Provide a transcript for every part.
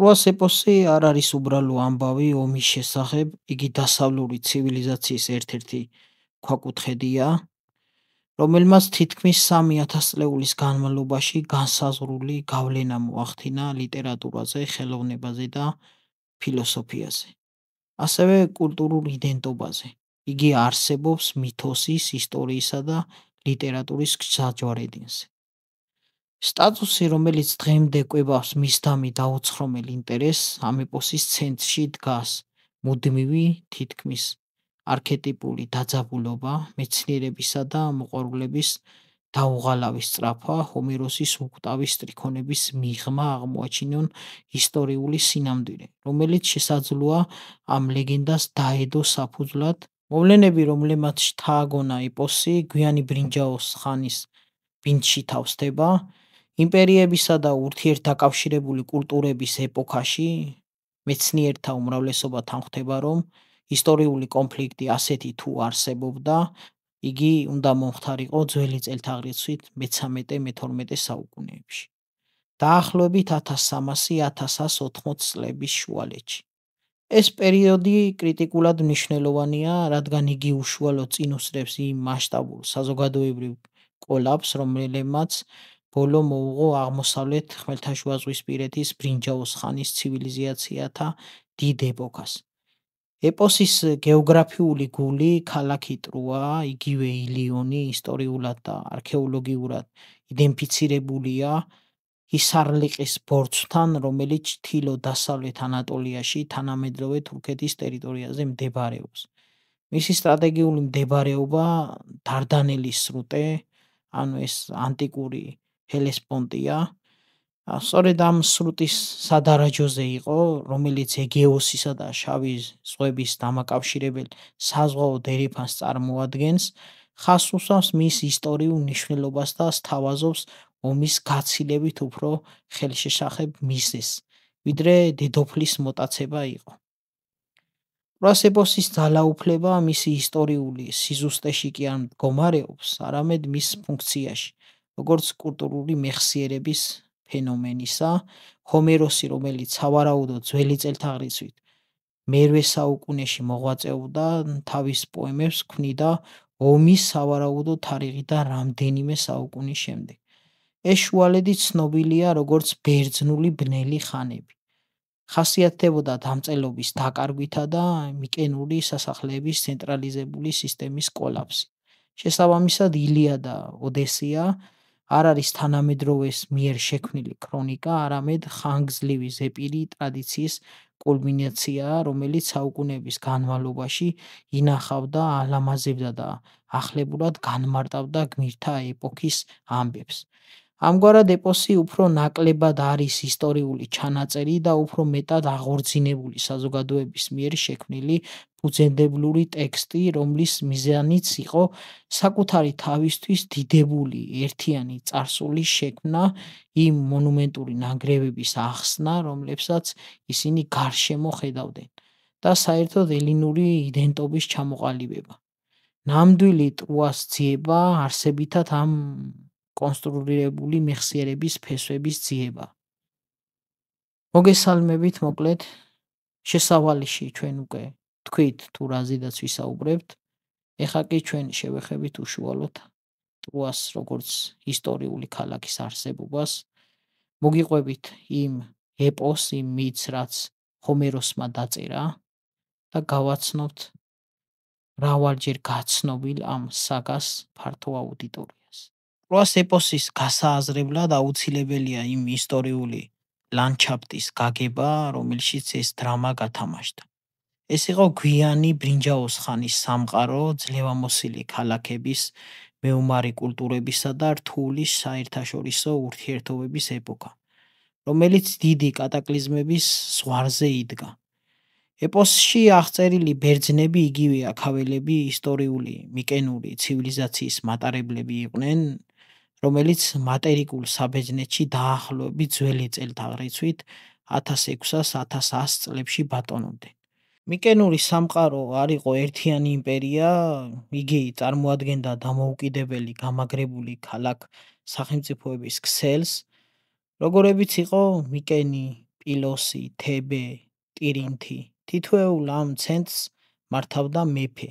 ტროას ეპოსი არ არის უბრალო ამბავი ომის შესახებ, იგი დასავლური ცივილიზაციის ერთ-ერთი ქვაკუთხედია, რომელმაც თითქმის 3000 წლეულის განმავლობაში განსაზღვრული გავლენა მოახდინა ლიტერატურაზე, ხელოვნებაზე და ფილოსოფიაზე, ასევე კულტურულ იდენტობაზე. იგი არსებობს მითოსის, ისტორიისა და ლიტერატურის გზაჯვარედინზე. სტატუსი, რომელიც დღემდე კვებავს მისდამი დაუცხრომელ ინტერესს, ამ ეპოსის ცენტრში დგას მუდმივი, თითქმის არქეტიპული დაძაბულობა, მეცნიერებისა და მოყვარულების დაუღალავის სწრაფვა, ჰომეროსის უკვდავი სტრიქონების მიღმა აღმოაჩინონ ისტორიული სინამდვილე, რომელიც შესაძლოა ამ ლეგენდას დაედო საფუძვლად. მოვლენები, რომლებმაც შთააგონა ეპოსი, გვიანი ბრინჯაოს ხანის ბინდში თავსდება, იმპერიებისა და ურთიერთდაკავშირებული კულტურების ეპოქაში. მეცნიერთა უმრავლესობა თანხმდება, რომ ისტორიული კონფლიქტი ასეთი თუ არსებობდა, იგი უნდა მომხდარიყო ძველი წელთაღრიცხვით მე-13-მე-12 საუკუნეებში, დაახლოებით 1300-1180 წლების შუალედში. ეს პერიოდი კრიტიკულად მნიშვნელოვანია, რადგან იგი უშუალოდ წინ უსწრებს იმ მასშტაბურ საზოგადოებრივ კოლაფს, რომელმაც ბოლო მოუღო აღმოსავლეთ ხმელთაშუაზღვისპირეთის ბრინჯაოს ხანის ცივილიზაციათა დიდ ეპოქას. ეპოსის გეოგრაფიული გული ქალაქი ტროა, იგივე ილიონი, ისტორიულად და არქეოლოგიურად იდენტიფიცირებულია ისარლიყის ბორცვთან, რომელიც ჩრდილო დასავლეთ ანატოლიაში, თანამედროვე თურქეთის ტერიტორიაზე მდებარეობს. მისი სტრატეგიული მდებარეობა დარდანელის სრუტე, ანუ ეს ანტიკური ჰელესპონტია, სწორედ ამ სრუტის სადარაჯოზე იყო, რომელიც ეგეოსისა და შავი ზღვების დამაკავშირებელ საზღვაო დერეფანს წარმოადგენს, ხაზს უსვამს მის ისტორიულ მნიშვნელობას და სთავაზობს ომის გაცილებით უფრო ხელშეშახებ მიზეზს, ვიდრე დედოფლის მოტაცება იყო. ტროას ეპოსის ძალაუფლება მისი ისტორიული სიზუსტეში კი არ მდგომარეობს, არამედ მის ფუნქციაში, როგორც კულტურული მეხსიერების ფენომენისა. ჰომეროსი, რომელიც სავარაუდოდ ძველი წელთაღრიცხვით მე-8 საუკუნეში მოღვაწეობდა, თავის პოემებს ქმნიდა ომის სავარაუდო თარიღიდან რამდენიმე საუკუნის შემდეგ. ეს შუალედი ცნობილია როგორც ბერძნული ბნელი ხანები. ხასიათდებოდა დამწერლობის დაკარგვითა და მიკენური სასახლეების ცენტრალიზებული სისტემის კოლაფსით. შესაბამისად, ილია და ოდესეა არ არის თანამედროვეს მიერ შექმნილი ქრონიკა, არამედ ხანგრძლივი ზეპირი ტრადიციის კულმინაციაა, რომელიც საუკუნეების განმავლობაში ინახავდა, ალამაზებდა და ახლებურად განმარტავდა გმირთა ეპოქის ამბებს. ამგვარად, ეპოსი უფრო ნაკლებად არის ისტორიული ჩანაწერი და უფრო მეტად აღორძინებული საზოგადოების მიერ შექმნილი ფუძემდებლური ტექსტი, რომლის მიზანიც იყო საკუთარი თავისთვის დიდებული, ერთიანი წარსულის შექმნა, იმ მონუმენტური ნანგრევების ახსნა, რომლებსაც ისინი გარშემო ხედავდნენ, და საერთოდ ელინური იდენტობის ჩამოყალიბება. ნამდვილი ტროას ძიება არსებითად ამ კონსტრუირებული მეხსიერების ფესვების ძიება. მოგესალმებით, მოკლედ, შესავალში ჩვენ უკვე თქვით თუ რაზედაც ვისაუბრებთ. ეხლა კი ჩვენ შევეხებით უშუალოდ ტროას როგორც ისტორიული ქალაქის არსებობას. მოგიყვებით იმ ეპოს, იმ მითს, რაც ჰომეროსმა დაწერა და გავაცნობთ მრავალჯერ გაცნობილ ამ საგას ფართო აუდიტორიას. ტროას ეპოსის გასააზრებლად აუცილებელია იმ ისტორიული ლანდშაფტის გაგება, რომელშიც ეს დრამა გათამაშდა. ეს იყო გვიანი ბრინჯაოს ხანის სამყარო, ძლევამოსილი ქალაქების, მეომარი კულტურებისა და რთული საერთაშორისო ურთიერთობების ეპოქა, რომელიც დიდი კატაკლიზმების ზღვარზე იდგა. ეპოსში აღწერილი ბერძნები, იგივე აქაველები, ისტორიული მიკენური ცივილიზაციის მატარებლები იყვნენ, რომელიც მატერიკულ საბერძნეთში დაახლოებით ძველი წელთაღრიცხვით 1600-1100 წლებში ბატონობდნენ. მიკენური სამყარო არ იყო ერთიანი იმპერია, იგი წარმოადგენდა დამოუკიდებელი გამაგრებული ქალაქ-სახელმწიფოების ქსელს, როგორებიც იყო მიკენი, პილოსი, თებე, ტირინთი. თითოეულ ამ ცენტრს მართავდა მეფე,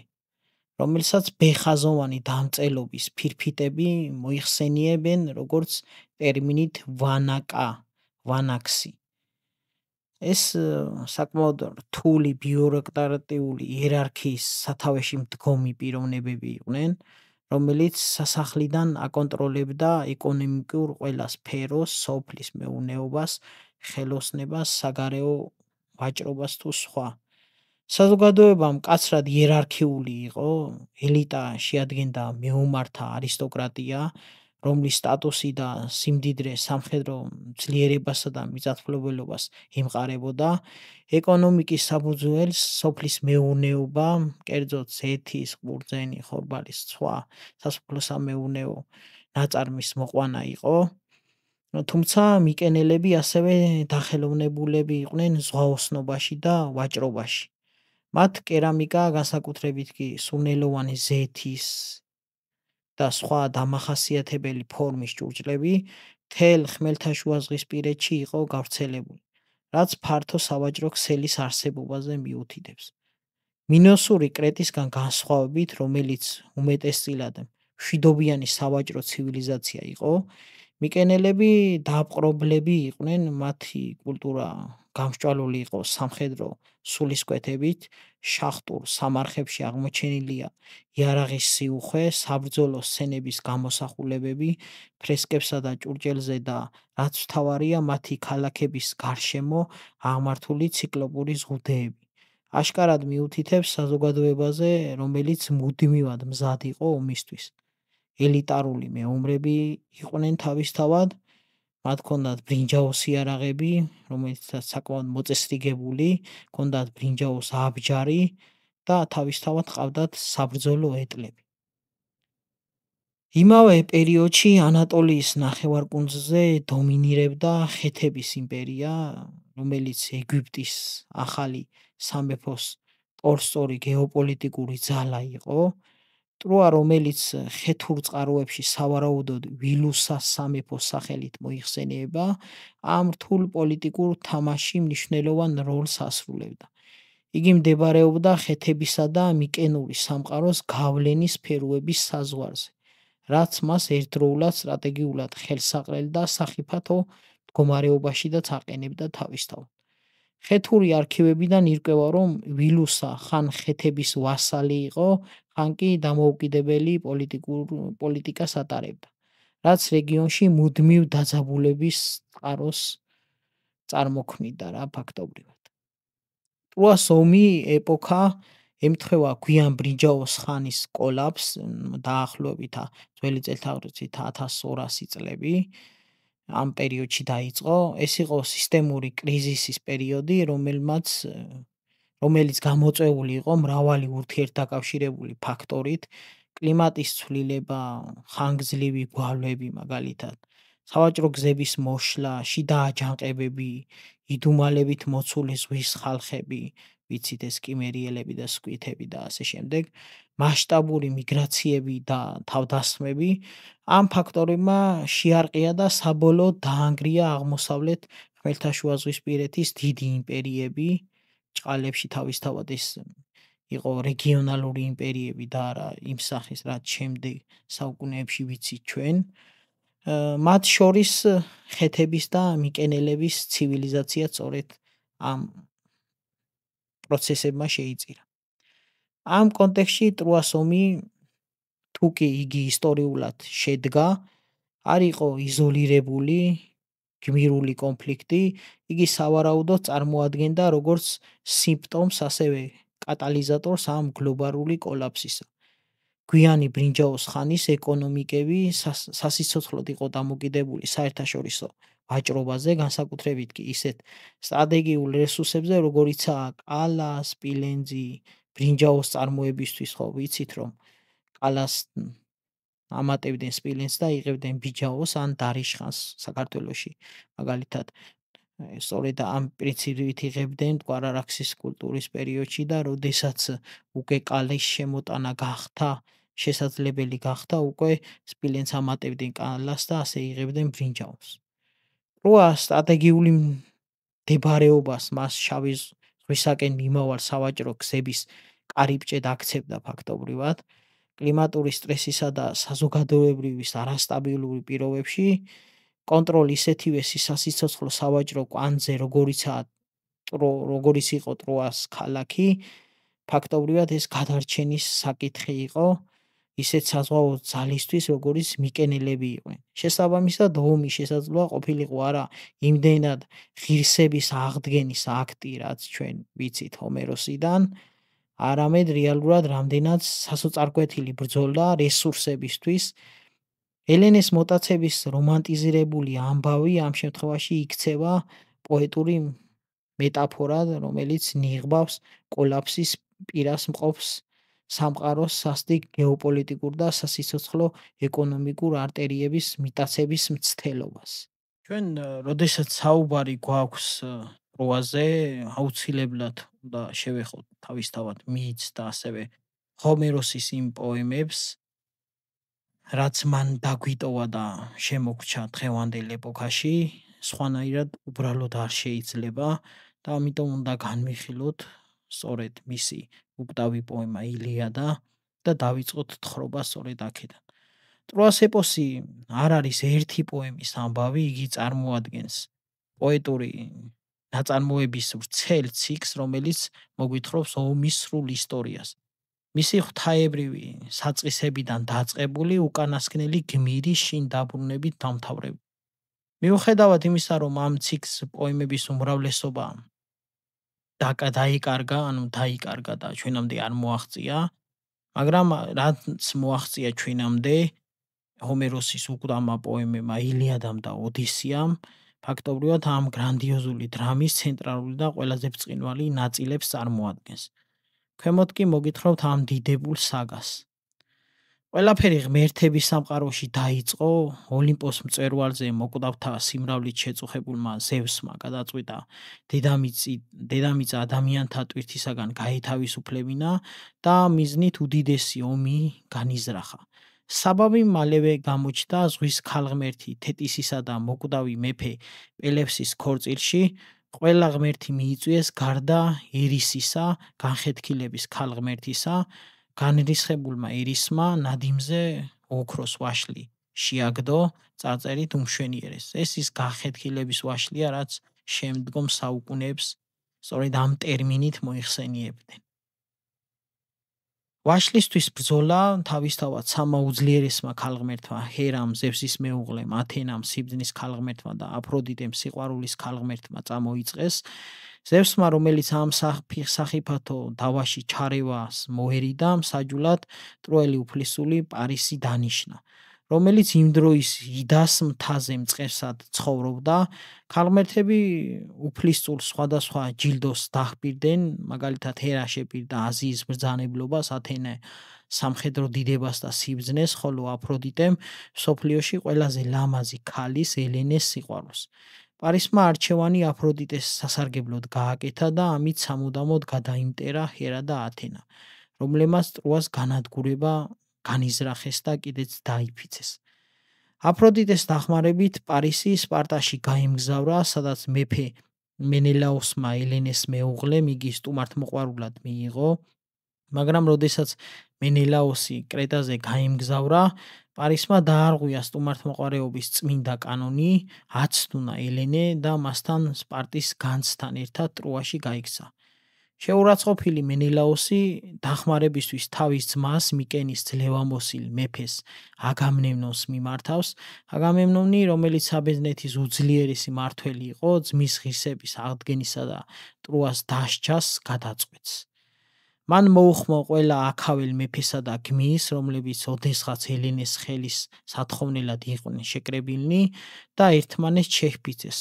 რომელსაც ბეხაზოვანი დამწერლობის ფირფიტები მოიხსენიებენ როგორც ტერმინით ვანაქსი. ეს საკმაოდ რთული ბიუროკრატიული იერარქიის სათავეში მდგომი პიროვნებები იყვნენ, რომელიც სასახლიდან აკონტროლებდა ეკონომიკურ ყველა სფეროს, სოფლის მეურნეობას, ხელოსნებას, საგარეო ვაჭრობას თუ სხვა. საზოგადოება მკაცრად იერარქიული იყო, ელიტა შეადგენდა მეომართა არისტოკრატია, რომლის სტატუსი და სიმდიდრე სამხედრო ძლიერებასა და მიწათმფლობელობას ემყარებოდა, ეკონომიკის საფუძველს სოფლის მეურნეობა, კერძოდ ზეთის, ყურძენი, ხორბალის სხვა სასოფლო-სამეურნეო ნაწარმის მოყვანა იყო. თუმცა მიკენელები ასევე დახელოვნებულები იყვნენ ზღვაოსნობაში და ვაჭრობაში. მათ კერამიკა, განსაკუთრებით კი სურნელოვანი ზეთის და სხვა დამახასიათებელი ფორმის ჭურჭლები მთელ ხმელთაშუაზღვისპირეთში იყო გავრცელებული, რაც ფართო სავაჭრო ქსელის არსებობაზე მიუთითებს. მინოსური კრეტისგან განსხვავებით, რომელიც უმეტესწილად მშვიდობიანი სავაჭრო ცივილიზაცია იყო, მიკენელები დაპყრობლები იყვნენ, მათი კულტურა გამსჭვალული იყო სამხედრო სულისკვეთებით, შახტურ სამარხებში აღმოჩენილია იარაღის სიუხვე, საბრძოლო სცენების გამოსახულებები ფრესკებსა და ჭურჭელზე და რაც მთავარია, მათი ქალაქების გარშემო აღმართული ციკლოპური ზღუდეები. აშკარად მიუთითებს საზოგადოებაზე, რომელიც მუდმივად მზად იყო ომისთვის. ელიტარული მეომრები იყვნენ თავისთავად, მათ ჰქონდათ ბრინჯაოს იარაღები, რომელიცაც საკმაოდ მოწესრიგებული, ჰქონდათ ბრინჯაოს აბჯარი და თავისთავად ჰყავდათ საბრძოლო ეტლები. იმავე პერიოდში ანატოლიის ნახევარკუნძულზე დომინირებდა ხეთების იმპერია, რომელიც ეგვიპტის ახალი სამეფოს ტორსწორი გეოპოლიტიკური ძალა იყო. ტროა, რომელიც ხეთურ წყაროებში სავარაუდოდ ვილუსას სამეფოს სახელით მოიხსენიება, ამ რთულ პოლიტიკურ თამაშში მნიშვნელოვან როლს ასრულებდა. იგი მდებარეობდა ხეთებისა და მიკენური სამყაროს გავლენის სფეროების საზღვარზე, რაც მას ერთდროულად სტრატეგიულად ხელსაყრელ და სახიფათო მდგომარეობაშიდაც აყენებდა თავისთავად. ხეთური არქივებიდან ირკვევა, რომ ვილუსა ხან ხეთების ვასალი იყო, ხან კი დამოუკიდებელი პოლიტიკას ატარებდა, რაც რეგიონში მუდმივ დაძაბულების წყაროს წარმოქმნიდა რა ფაქტობრივად. ტროას ომი ეპოქა ემთხვევა გვიან ბრინჯაოს ხანის კოლაფს, დაახლოებით ძველი წელთაღრიცხვით 1200 წლები. ამ პერიოდში დაიწყო. ეს იყო სისტემური კრიზისის პერიოდი, რომელიც გამოწვეული იყო მრავალი ურთიერთდაკავშირებული ფაქტორით, კლიმატის ცვლილება, ხანგრძლივი გვალვები მაგალითად, სავაჭრო გზების მოშლა, შიდა აჯანყებები, იდუმალებით მოცული ზღვის ხალხები, ვიცით ეს კიმერიელები და სკვითები და ასე შემდეგ, მასშტაბური მიგრაციები და თავდასხმები, ამ ფაქტორებმა შეარყია და საბოლოოდ დაანგრია აღმოსავლეთ ხმელთაშუაზღვისპირეთის დიდი იმპერიები, ჭყალებში თავისთავად ეს იყო რეგიონალური იმპერიები და არა იმ სახის, რაც შემდეგ საუკუნეებში ვიცით ჩვენ. მათ შორის ხეთების და მიკენელების ცივილიზაცია სწორედ ამ პროცესებმა შეიწირა. ამ კონტექსტში ტროას ომი, თუ კი იგი ისტორიულად შედგა, არ იყო იზოლირებული გმირული კონფლიქტი, იგი სავარაუდოდ წარმოადგენდა როგორც სიმპტომს, ასევე კატალიზატორს ამ გლობალური კოლაფსისა. გვიანი ბრინჯაოს ხანის ეკონომიკები სასიცოცხლოდ იყო დამოკიდებული საერთაშორისო ვაჭრობაზე, განსაკუთრებით კი ისეთ სტრატეგიულ რესურსებზე, როგორიცაა კალა, სპილენძი, ბრინჯაოს წარმოებისთვის, ხო ვიცით რომ კალას ამატებდნენ სპილენძს და იღებდნენ ბრინჯაოს ან დარიშხანს საქართველოში. მაგალითად, სწორედ ამ პრინციპით იღებდნენ მტკვარ-არაქსის კულტურის პერიოდში და როდესაც უკვე კალის შემოტანა გახდა შესაძლებელი გახდა, უკვე სპილენძს ამატებდნენ კალას და ასე იღებდნენ ბრინჯაოს. ტროა სტრატეგიული დებარეობას მას შავი ზღვისაკენ მიმავალ სავაჭრო გზების კარიბჭედ აქცევდა ფაქტობრივად. კლიმატური სტრესისა და საზოგადოებრივის არასტაბილური პირობებში კონტროლი ისეთივე სიცოცხლო სავაჭრო კვანძზე, როგორიც იყო ტროას ქალაქი, ფაქტობრივად ეს გადარჩენის საკითხი იყო, ისეთ საზღვაო ძალისთვის, როგორიც მიკენელები იყვნენ. შესაბამისად, ომი შესაძლოა ყოფილიყო არა იმდენად ღირსების აღდგენის აქტი, რაც ჩვენ ვიცით ჰომეროსიდან, არამედ რეალურად რამდენად სასოწარკვეთილი ბრძოლა რესურსებისთვის. ელენეს მოტაცების რომანტიზირებული ამბავი ამ შემთხვევაში იქცევა პოეტური მეტაფორად, რომელიც ნიღბავს კოლაფსის პირას მყოფ სამყაროს სასტიკ გეოპოლიტიკურ და სასიცოცხლო ეკონომიკურ არტერიების მიტაცების მცდელობას. ჩვენ როდესაც საუბარი გვაქვს პროაზე, აუცილებლად უნდა შევეხოთ თავისთავად მითს და ასევე ჰომეროსის იმ პოემებს, რაც მან დაგვიტოვა და შემოგრჩა დღევანდელ ეპოქაში, სხვანაირად უბრალოდ არ შეიძლება და ამიტომ უნდა განვიხილოთ სწორედ მისი უკტავი პოემა ილიადა და დავიწყოთ თხრობა სწორედ აქედან. ტროას ეპოსი არ არის ერთი პოემის ამბავი, იგი წარმოადგენს პოეტური ნაწარმოების ვრცელ ციკლს, რომელიც მოგვითხრობს ომის სრულ ისტორიას. მისი ღვთაებრივი საწყისებიდან დაწყებული უკანასკნელი გმირის შინ დაბრუნებით დამთავრებული. მიუხედავად იმისა, რომ ამ ციკლს პოემების უმრავლესობა დაიკარგა და ჩვენამდე არ მოაღწია, მაგრამ რაც მოაღწია ჩვენამდე ჰომეროსის უკდამა პოემებმა ილიადამ და ოდისეამ, ფაქტობრივად ამ გრანდიოზული დრამის ცენტრალური და ყველაზე ბრწყინვალე ნაწილებს წარმოადგენს. ქვემოთ კი მოგითხრობთ ამ დიდებულ საგას. ყველაფერი ღმერთების სამყაროში დაიწყო, ოლიმპოს მწვერვალზე მოკვდავთა სიმრავლით შეწუხებულმა ზევსმა გადაწყვიტა დედამიწა ადამიანთა ტვირთისაგან გაეთავისუფლებინა და მიზნით უდიდესი ომი განიზრახა. საბაბი მალევე გამოჩნდა ზღვის ქალღმერთი თეტისისა და მოკვდავი მეფე პელევსის ქორწილში. ყველა ღმერთი მიიწვიეს გარდა ერისისა, განხეთქილების ქალღმერთისა, განრისხებულმა ერისმა ნადიმზე ოქროს ვაშლი შეაგდო, წარწერით უმშვენიერეს. ეს ის განხეთქილების ვაშლია, რაც შემდგომ საუკუნეებს სწორედ ამ ტერმინით მოიხსენიებდნენ. ვაშლისთვის ბრძოლა თავისთავად სამა უძლიერესმა ქალღმერთმა ჰერამ, ზევსის მეუღლემ, ათენამ, სიბრძნის ქალღმერთმა და აფროდიტემ, სიყვარულის ქალღმერთმა წამოიწყეს. ზევსმა, რომელიც ამ სახიფათო დავაში ჩარევას მოერიდა, მსაჯულად ტროელი უფლისწული პარისი დანიშნა, რომელიც იმ დროის იდას მთაზე მწყემსად ცხოვრობდა. ქალღმერთები უფლისწულს სხვადასხვა ჯილდოს დაჰპირდნენ, მაგალითად ჰერა შეპირდა აზიის ბრძანებლობას, ათენა სამხედრო დიდებას და სიბრძნეს, ხოლო აფროდიტემ მსოფლიოში ყველაზე ლამაზი ქალის ელენეს სიყვარულს. პარისმა არჩევანი აფროდიტეს სასარგებლოდ გააკეთა და ამით სამუდამოდ გადაიმტერა ჰერა და ათენა, რომლებმაც ტროას განადგურება განიზრახეს და კიდეც დაიფიცეს. აფროდიტეს დახმარებით პარისი სპარტაში გაემგზავრა, სადაც მეფე მენელაოსმა ელენეს მეუღლე იგი სტუმართმოყვარულად მიიღო, მაგრამ როდესაც მენელაოსი კრეტაზე გაემგზავრა, პარისმა დაარღვია სტუმართმოყვარეობის წმინდა კანონი, აცნუნა ელენე და მასთან სპარტის განძთან ერთად ტროაში გაიქცა. შეურაცხყოფილი მენელაოსი დახმარებისთვის თავის ძმას მიკენის ძლევამოსილ მეფეს აგამემნონს მიმართავს. აგამემნონი, რომელიც საბერძნეთის უძლიერესი მმართველი იყო, ძმის ღირსების აღდგენისა და ტროას დასჯას გადაწყვეტს. მან მოუხმო ყველა აქაველს მეფესა და გმირს, რომლებიც ოდესღაც ელენეს ხელის სათხოვნელად იყვნენ შეკრებილნი და ერთმანეთს შეჰფიცეს,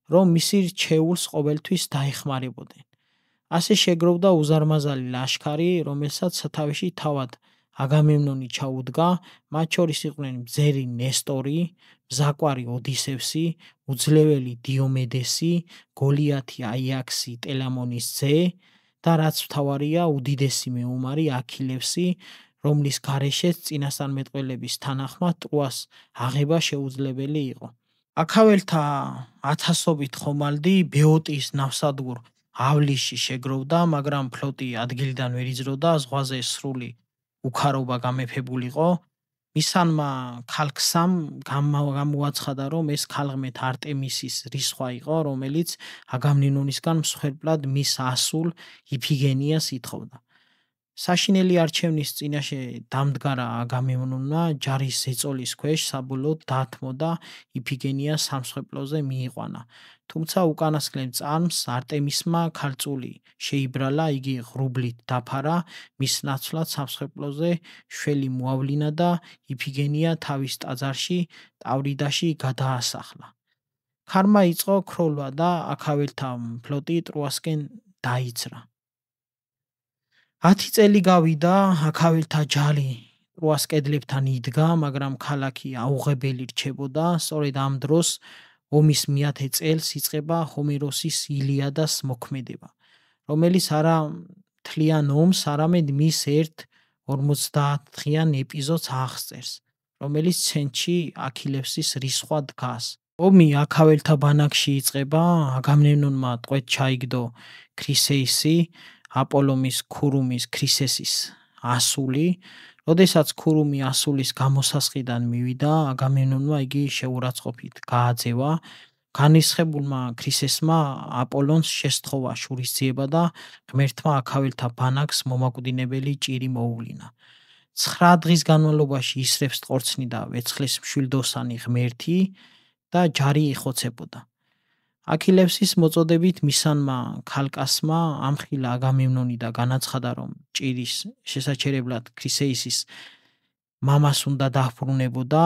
რომ მისი რჩეულს ყოველთვის დაეხმარებოდნენ. ასე შეგროვდა უზარმაზარი ლაშქარი, რომელსაც სათავეში თავად აგამემნონი ჩაუდგა, მათ შორის იყვნენ მძერი ნესტორი, მზაკვარი ოდისევსი, უძლეველი დიომედესი, გოლიათი აიაქსი ტელამონის ძე და რაც მთავარია უდიდესი მეომარი აქილევსი, რომლის გარეშეც წინასწარმეტყველების თანახმად ტროას აღება შეუძლებელი იყო. აქაველთა ათასობით ხომალდი ბეოტიის ნავსადგურ ავლისში შეგროვდა, მაგრამ ფლოტი ადგილიდან ვერ იძროდა, ზღვაზე სრული უქარობა გამეფებულიყო. მისანმა ქალქსამ გამოაცხადა, რომ ეს ქალღმერთ არტემისის რისხვა იყო, რომელიც აგამემნონისგან მსხვერპლად მის ასულ იფიგენიას ითხოვდა. საშინელი არჩევნის წინაშე დამდგარა აგამემნონმა ჯარის ზეწოლის ქვეშ საბოლოოდ დათმო და იფიგენიას სამსხვერპლოზე მიიყვანა. თუმცა უკანასკნელ წამს არტემისმა ქალწული შეიბრალა, იგი ღრუბლით დაფარა, მის ნაცვლად სამსხვერპლოზე შველი მოავლინა და იფიგენია თავის ტაძარში ტავრიდაში გადაასახლა. ქარმა იწყო ქროლვა და აქაველთა ფლოტი ტროასკენ დაიძრა. 10 წელი გავიდა, აქაველთა ჯარი ტროას კედლებთან იდგა, მაგრამ ქალაქი აუღებელი რჩებოდა. სწორედ ამ დროს ომის მეათე წელს იწყება ჰომეროსის ილიადას მოქმედება, რომელიც არა მთლიან ომს, არამედ მის ერთ 50-დღიან ეპიზოდს აღწერს, რომელიც ცენტრში აქილევსის რისხვა დგას. ომი აქაველთა ბანაკში იწყება, აგამემნონმა ტყვედ ჩაიგდო ქრისეისი, აპოლომის ქურუმის ქრისესის ასული. როდესაც ქურუმი ასულის გამოსასყიდად მივიდა, აგამემნონმა იგი შეურაცხყოფით გააძევა. განრისხებულმა ქრისესმა აპოლონს შესთხოვა შურისძიება და ღმერთმა აქაველთა ბანაკს მომაკვდინებელი ჭირი მოუვლინა. 9 დღის განმავლობაში ისრებს ტყორცნი და ვეცხლის მშვილდოსანი ღმერთი და ჯარი იხოცებოდა. აქილევსის მოწოდებით მისანმა ქალკასმა ამხილა აგამემნონი და განაცხადა, რომ ჭირის შესაჩერებლად ქრისეისის მამას უნდა დაჰბრუნებოდა.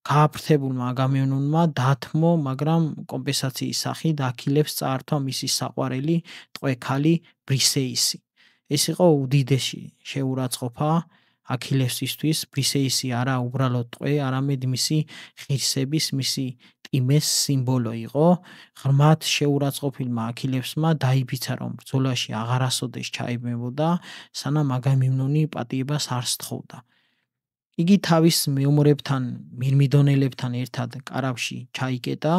გააფრთებულმა აგამემნონმა დათმო, მაგრამ კომპენსაციის სახით აქილევს წაართვა მისი საყვარელი ტყვე-ქალი ბრისეისი. ეს იყო უდიდესი შეურაცხყოფა აქილევსისთვის. ბრისეისი არა უბრალოდ ტყვე, არამედ მისი ღირსების, მისი ტიმეს სიმბოლო იყო. ღრმად შეურაცხყოფილმა აქილევსმა დაიბიცა, რომ ბრძოლაში აღარასოდეს ჩაებმებოდა, სანამ აგამემნონი პატიებას არ სთხოვდა. იგი თავის მეომრებთან, მირმიდონელებთან ერთად კარავში ჩაიკეტა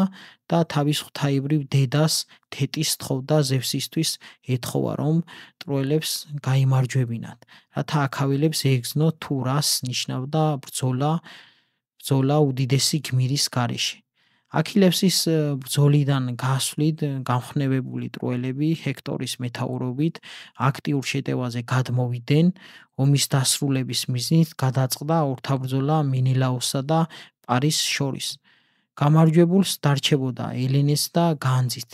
და თავის ღვთაებრივ დედას თეტის სთხოვდა ზევსისთვის, ეთხოვა, რომ ტროელებს გაიმარჯვებინათ, რათა აქაველებს ეგზნოთ თუ რას ნიშნავდა ბრძოლა უდიდესი გმირის გარეშე. აქილევსის ბრძოლიდან გასვლით გამხნევებული ტროელები ჰექტორის მეთაურობით აქტიურ შეტევაზე გადმოვიდნენ. ომის დასრულების მიზნით გადაწყდა ორთაბრძოლა მენელაოსსა და პარის შორის. გამარჯვებულს დარჩებოდა ელენეს და განძით.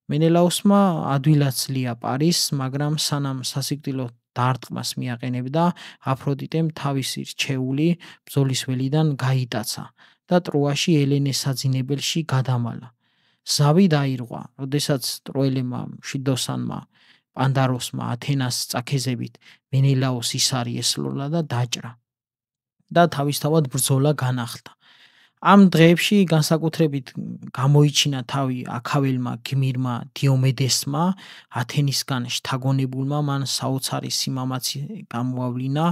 მენელაოსმა ადვილად სძლია პარის, მაგრამ სანამ სასიკვდილო დარტყმას მიაყენებდა, აფროდიტემ თავისი რჩეული ბრძოლის ველიდან გაიტაცა და ტროაში ელენეს საძინებელში გადამალა. ზავი დაირღვა, როდესაც ტროელებმა მშვიდოსანმა პანდაროსმა ათენას წაქეზებით მენელაოს ისარი ესლოლა და დაჭრა და თავისთავად ბრძოლა განახლდა. ამ დღეებში განსაკუთრებით გამოიჩინა თავი აქაველმა გმირმა დიომედესმა, ათენისგან შთაგონებულმა. მან საოცარი სიმამაცი გამოავლინა,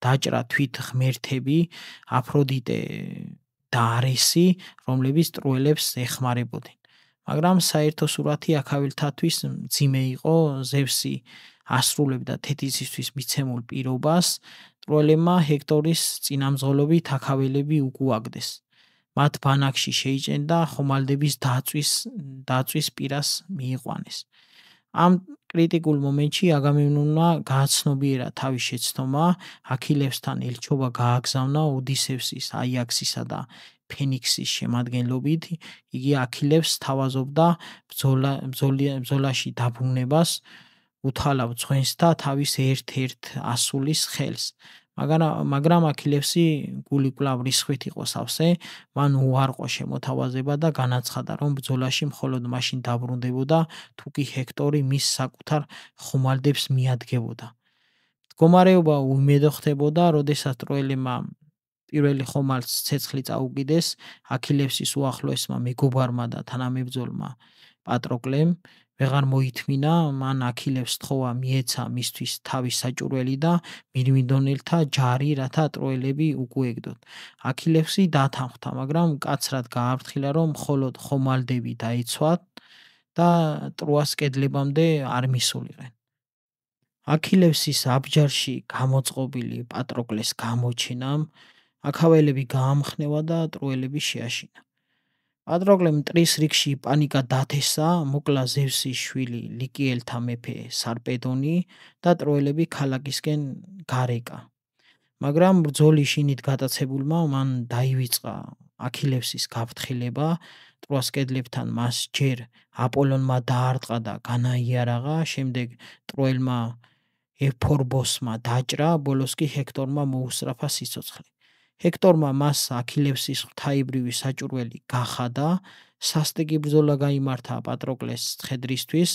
დაჭრა თვით ღმერთები აფროდიტე და არესი, რომლებიც ტროელებს ეხმარებოდნენ. მაგრამ საერთო სურათი აქაველთათვის მძიმე იყო. ზევსი ასრულებდა თეთრისთვის მიცემულ პირობას. ტროელებმა ჰექტორის წინამძღოლობით აქაველები უკუაგდეს. მათ ბანაკში შეიჭრნენ და ხომალდების დაწვის პირას მიიყვანეს. ამ კრიტიკულ მომენტში აგამემნონმა გააცნობიერა თავის შეცდომა. აქილევსთან ელჩობა გააგზავნა ოდისევსის, აიაქსისა და ფენიქსის შემადგენლობით. იგი აქილევსს სთავაზობდა ბრძოლაში დაბრუნებას, უთვალავ ძღვენს და თავის ერთ-ერთ ასულის ხელს. მაგრამ აქილევსი გული კვლავ რისხვით იყო სავსე. მან უარყო შემოთავაზება და განაცხადა, რომ ბრძოლაში მხოლოდ მაშინ დაბრუნდებოდა, თუ კი ჰექტორი მის საკუთარ ხომალდებს მიადგებოდა. მდგომარეობა უიმედო ხდებოდა, როდესაც ტროელებმა პირველი ხომალდს ცეცხლი წაუკიდეს აქილევსის უახლოესმა მეგობარმა და თანამებრძოლმა პატროკლემ. ვეღარ მოითმინა, მან აქილევსს თხოვა მიეცა მისთვის თავის საჭურველი და მირმიდონელთა ჯარი, რათა ტროელები უკუეგდოთ. აქილევსი დათანხმდა, მაგრამ მკაცრად გააფრთხილა, რომ მხოლოდ ხომალდები დაიცვათ და ტროას კედლებამდე არ მისულიყენ. აქილევსის აბჯარში გამოწყობილი პატროკლეს გამოჩენამ აქაველები გაამხნევა და ტროელები შეაშინა. პატროკლემ მტრის რიგში პანიკა დათესა, მოკლა ზევსის შვილი ლიკიელთა მეფე სარპედონი და ტროელები ქალაქისკენ გარეკა. მაგრამ ბრძოლის შინით გატაცებულმა მან დაივიწყა აქილევსის გაფრთხილება, ტროას კედლებთან მას ჯერ აპოლონმა დაარტყა და განაიარაღა, შემდეგ ტროელმა ეფორბოსმა დაჭრა, ბოლოს კი ჰექტორმა მოუსწრაფა სიცოცხლე. ჰექტორმა მას აქილევსის ღვთაებრივი საჭურველი გახადა, სასტიკი ბრძოლა გაიმართა პატროკლეს ცხედრისთვის,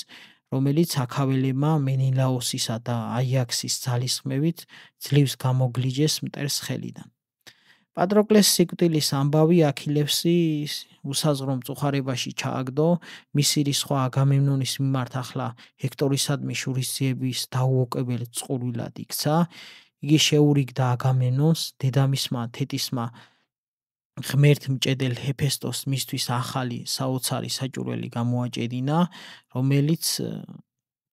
რომელიც აქაველებმა მენელაოსისა და აიაქსის ძალისხმევით ძლივს გამოგლიჯეს მტერს ხელიდან. პატროკლეს სიკვდილის ამბავი აქილევსის უსაზღრო მწუხარებაში ჩააგდო, მისი სხვა აგამემნონის მიმართ ახლა ჰექტორისადმი შურისძიების დაუოკებელი წყურვილად იქცა. იგი შეურიგდა აგამემნონს, დედამისმა თეტისმა ღმერთმჭედელ ჰეფესტოს მისთვის ახალი საოცარი საჭურველი გამოაჭედინა, რომელიც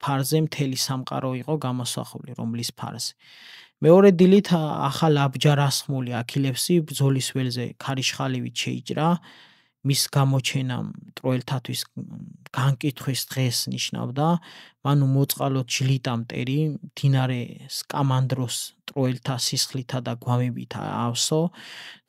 ფარზე მთელი სამყარო იყო გამოსახული, რომლის ფარზე. მეორე დილით ახალ აბჯარასხმული აქილევსი ბრძოლის ველზე ქარიშხალივით შეიჭრა. მის გამოჩენამ ტროელთათვის განკითხვის დღეს ნიშნავდა. მან უმოწყალოდ ჯლიტა მტერი, მდინარე სკამანდროს ტროელთა სისხლითა და გვამებით აავსო.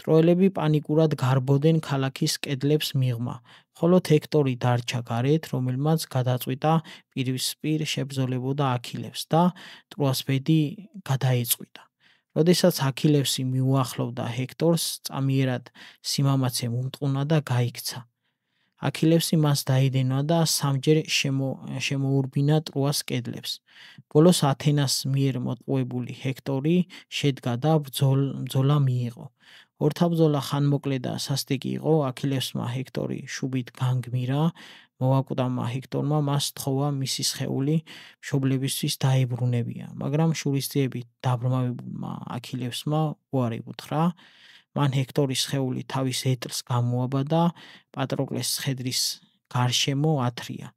ტროელები პანიკურად გარბოდენ ქალაქის კედლებს მიღმა. მხოლოდ ჰექტორი დარჩა გარეთ, რომელმაც გადაწყვიტა პირისპირ შებრძოლებოდა აქილევსს და ტროას ბედი გადაეწყვიტა. როდესაც აქილევსი მიუახლოვდა ჰექტორს, წამიერად სიმამაცე მომტყუნა და გაიქცა. აქილევსი მას დაედენა და სამჯერ შემოურბინა ტროას კედლებს. ბოლოს ათენას მიერ მოტყუებული ჰექტორი შედგა და ბრძოლა მიიღო. ორთაბრძოლა ხანმოკლე და სასტიკი იყო. აქილევსმა ჰექტორი შუბით განგმირა. მოვაკვდავმა ჰექტორმა მას თხოვა მისი სხეული მშობლებისთვის დაებრუნებია, მაგრამ შურისძიებით დაბრმავებულმა აქილევსმა უარი უთხრა. მან ჰექტორის სხეული თავის ეტლს გამოაბადა, პატროკლეს ცხედრის გარშემო ათრია,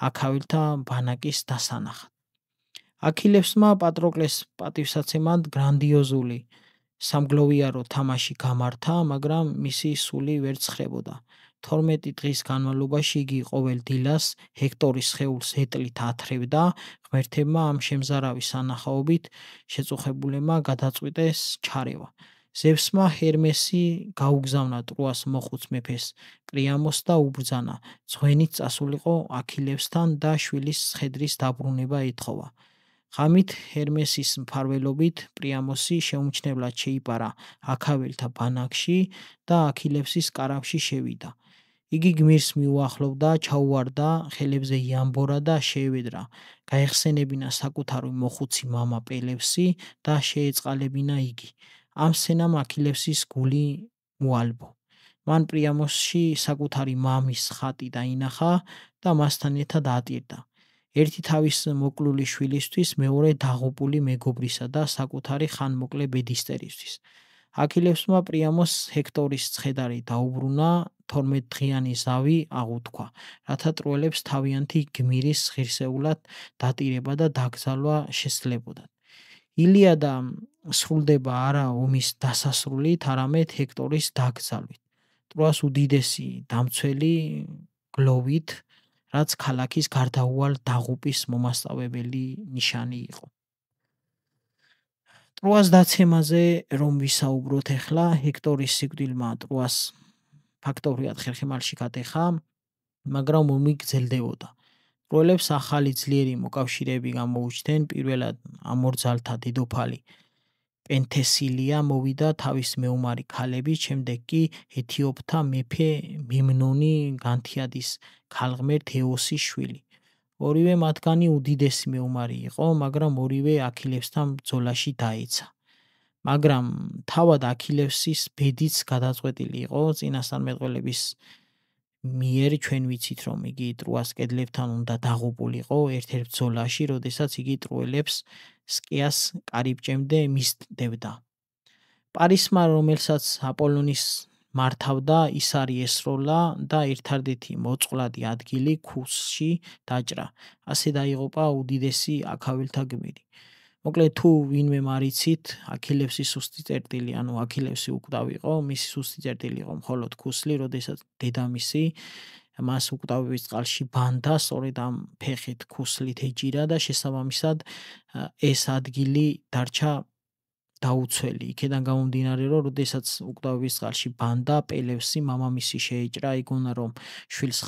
აქაველთა ბანაკის დასანახად. აქილევსმა პატროკლეს პატივსაცემად გრანდიოზული სამგლოვიარო თამაში გამართა, მაგრამ მისი სული ვერ ცხრებოდა. 12 დღის განმავლობაში იგი ყოველ დილას ჰექტორის სხეულს ეტლით ათრევდა. ღმერთებმა ამ შემზარავის სანახაობით შეწუხებულებმა გადაწყვიტეს ჩარევა. ზევსმა ჰერმესი გაუგზავნა ტროას მოხუც მეფეს პრიამოს და უბრძანა, ძღვენით წასულიყო აქილევსთან და შვილის ცხედრის დაბრუნება ეთხოვა. ღამით ჰერმესის მფარველობით პრიამოსი შეუმჩნევლად შეიპარა აქაველთა ბანაკში და აქილევსის კარავში შევიდა. იგი გმირს მიუახლოვდა, ჩაუვარდა ხელებზე იამბორა და შეევედრა, გაეხსენებინა საკუთარი მოხუცი მამა პელევსი და შეეწყალებინა იგი. ამ სცენამ აქილევსის გული მოალბო. მან პრიამოსში საკუთარი მამის ხატი დაინახა და მასთან ერთად ატირდა. ერთი თავის მოკლული შვილისთვის, მეორე დაღუპული მეგობრისა და საკუთარი ხანმოკლე ბედისტერისთვის. აქილევსმა პრიამოს ჰექტორის ცხედარი დაუბრუნა, 12 დღიანი ზავი აღუთქვა, რათა ტროელებს თავიანთი გმირის ღირსეულად დატირება და დაკრძალვა შესძლებოდათ. ილიადა სრულდება არა ომის დასასრულით, არამედ ჰექტორის დაკრძალვით, ტროას უდიდესი დამცველი გლოვით, რაც ქალაქის გარდაუვალ დაღუპის მომასწავებელი ნიშანი იყო. ტროას დაცემაზე რომ ვისაუბროთ ახლა, ჰექტორის სიკვდილმა ტროას ფაქტობრივად ხერხემალში გადეხა, მაგრამ ომი გრძელდებოდა. ტროელებს ახალი ძლიერი მოკავშირეები გამოუჩნდნენ. პირველად ამორძალთა დედოფალი პენთესილია მოვიდა თავის მეომარი ქალებით, შემდეგ კი ეთიოპთა მეფე მემნონი განთიადის ქალღმერთ ეოსის შვილი. ორივე მათგანი უდიდესი მეომარი იყო, მაგრამ ორივე აქილევსთან ბრძოლაში დაეცა. მაგრამ თავად აქილევსის ბედიც გადაწყვეტილი იყო. წინასწარმეტყველების მიერ ჩვენ ვიცით, რომ იგი ტროას კედლებთან უნდა დაღუპულიყო ერთ-ერთ ბრძოლაში, როდესაც იგი ტროელებს სკიას კარიბჭემდე მისდევდა. პარისმა, რომელსაც აპოლონის მართავდა, ის არის ესროლა და ერთადერთი მოწყვლადი ადგილი ქუსში დაჭრა. ასე დაიღუპა უდიდესი აქაველთა გმირი. მოკლედ, თუ ვინმე მარიცით, აქილევსის სუსტი წერტილი, ანუ აქილევსი უკვდავ იყო, მისი სუსტი წერტილი იყო მხოლოდ ქუსლი, როდესაც დედამისი მას უკვდავების წყალში ბანდა, სწორედ ამ ფეხით ქუსლით ეჯირა და შესაბამისად ეს ადგილი დარჩა დაუცველი. იქედან გამომდინარე, რომ როდესაც უკვდავების წყალში ბანდა, პელევსი მამამისი შეეჭრა, ეგონა რომ შვილს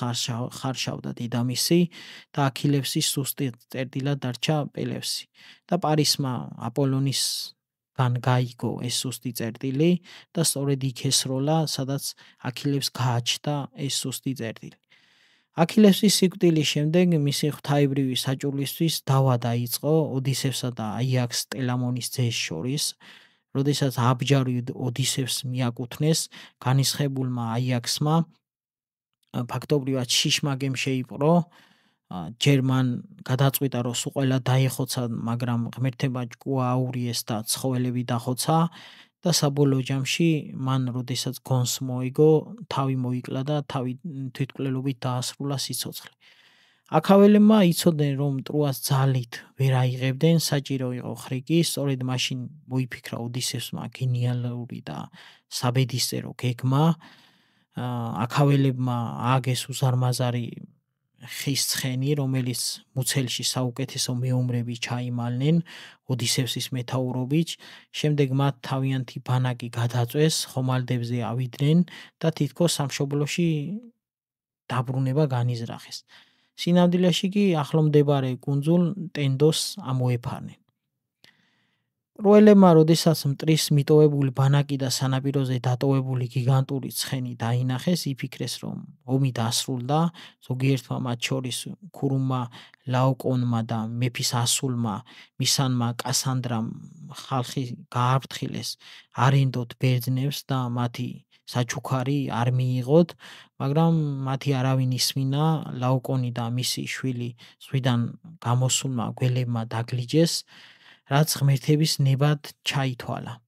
ხარშავდა დედამისი და აქილევსის სუსტი წერტილად დარჩა პელევსი. და პარისმა აპოლონისგან გაიგო ეს სუსტი წერტილი და სწორედ იქ ესროლა, სადაც აქილევს გააჩნდა ეს სუსტი წერტილი. აქილევსის სიკვდილის შემდეგ მისი ღვთაებრივი საჭურლისთვის დავა დაიწყო ოდისევსა და აიაქს ტელამონის ძეს შორის, როდესაც აბჯარი ოდისევს მიაკუთვნეს, განისხებულმა აიაქსმა ფაქტობრივად შიშმაგემ შეიპყრო, ჯერ მან გადაწყვიტა, რომ სულ ყველა დაეხოცა, მაგრამ ღმერთებმა ჭკუა აურიეს და ცხოველები დახოცა და საბოლოო ჯამში მან როდესაც გონს მოიგო, თავი მოიკლა და თავი თვითმკვლელობით დაასრულა სიცოცხლე. აქაველებმა იცოდნენ, რომ ტროას ძალით ვერ აიღებდნენ, საჭირო იყო ხრიკი, სწორედ მაშინ მოიფიქრა ოდისევსმა გენიალური და საბედისწერო გეგმა. აქაველებმა ააგეს უზარმაზარი ხის ცხენი, რომელიც მუცელში საუკეთესო მეომრები ჩაიმალნენ ოდისევსის მეთაურობით. შემდეგ მათ თავიანთი ბანაკი გადაწვეს, ხომალდებზე ავიდნენ და თითქოს სამშობლოში დაბრუნება განიზრახეს. სინამდვილეში კი ახლომდებარე კუნძულ ტენდოს ამოეფარნენ. ტროელებმა, როდესაც მტრის მიტოვებული ბანაკი და სანაპიროზე დატოვებული გიგანტური ცხენი დაინახეს, იფიქრეს, რომ ომი დასრულდა. ზოგიერთმა, მათ შორის ქურუმმა, ლაოკონმა და მეფის ასულმა მისანმა კასანდრამ ხალხი გააფრთხილეს არენდოთ ბერძნებს და მათი საჩუქარი არ მიიღოთ, მაგრამ მათი არავინ ისმინა. ლაოკონი და მისი შვილი ზღვიდან გამოსულმა გველებმა დაგლიჯეს, რაც ღმერთების ნებად ჩაითვალა.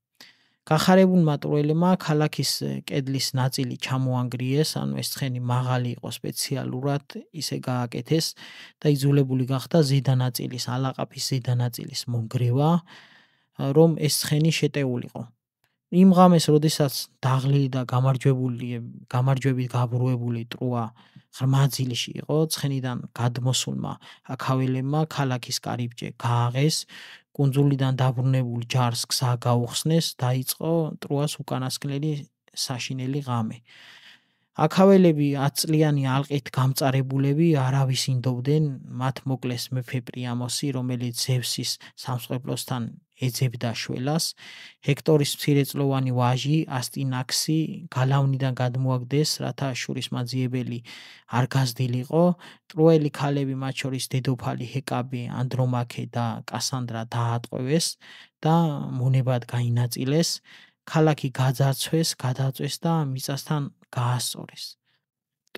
გახარებულმა ტროელებმა ქალაქის კედლის ნაწილი ჩამოანგრიეს, ანუ ეს ცხენი მაღალი იყო სპეციალურად, ისე გააკეთეს და იძულებული გახდა ზედანაწილის, ალაყაფის ზედანაწილის მონგრევა, რომ ეს ცხენი შეტეულიყო. იმ ღამეს, როდესაც დაღლილი და გამარჯვებით გაბრუებული ტროა ღრმა ძილში იყო, ცხენიდან გადმოსულმა აქაველებმა ქალაქის კარიბჭე გააღეს, კუნძულიდან დაბრუნებულ ჯარს გზა გაუხსნეს, დაიწყო ტროას უკანასკნელი საშინელი ღამე. აქაველები 10 წლიანი ალყით გამწარებულები არავის ინდობდნენ, მათ მოკლეს მეფე პრიამოსი, რომელიც ზევსის სამსხვერპლოსთან ეძებდა შველას. ჰექტორის მცირეწლოვანი ვაჟი ასტინაქსი გალავნიდან გადმოაგდეს, რათა შურისმაძიებელი არ გაზრდილიყო. ტროელი ქალები, მათ შორის დედოფალი ჰეკაბე, ანდრომაქე და კასანდრა დაატყვევეს და მონებად გაინაწილეს. ქალაქი გაძარცვეს, გადაწვეს და მიწასთან გაასწორეს.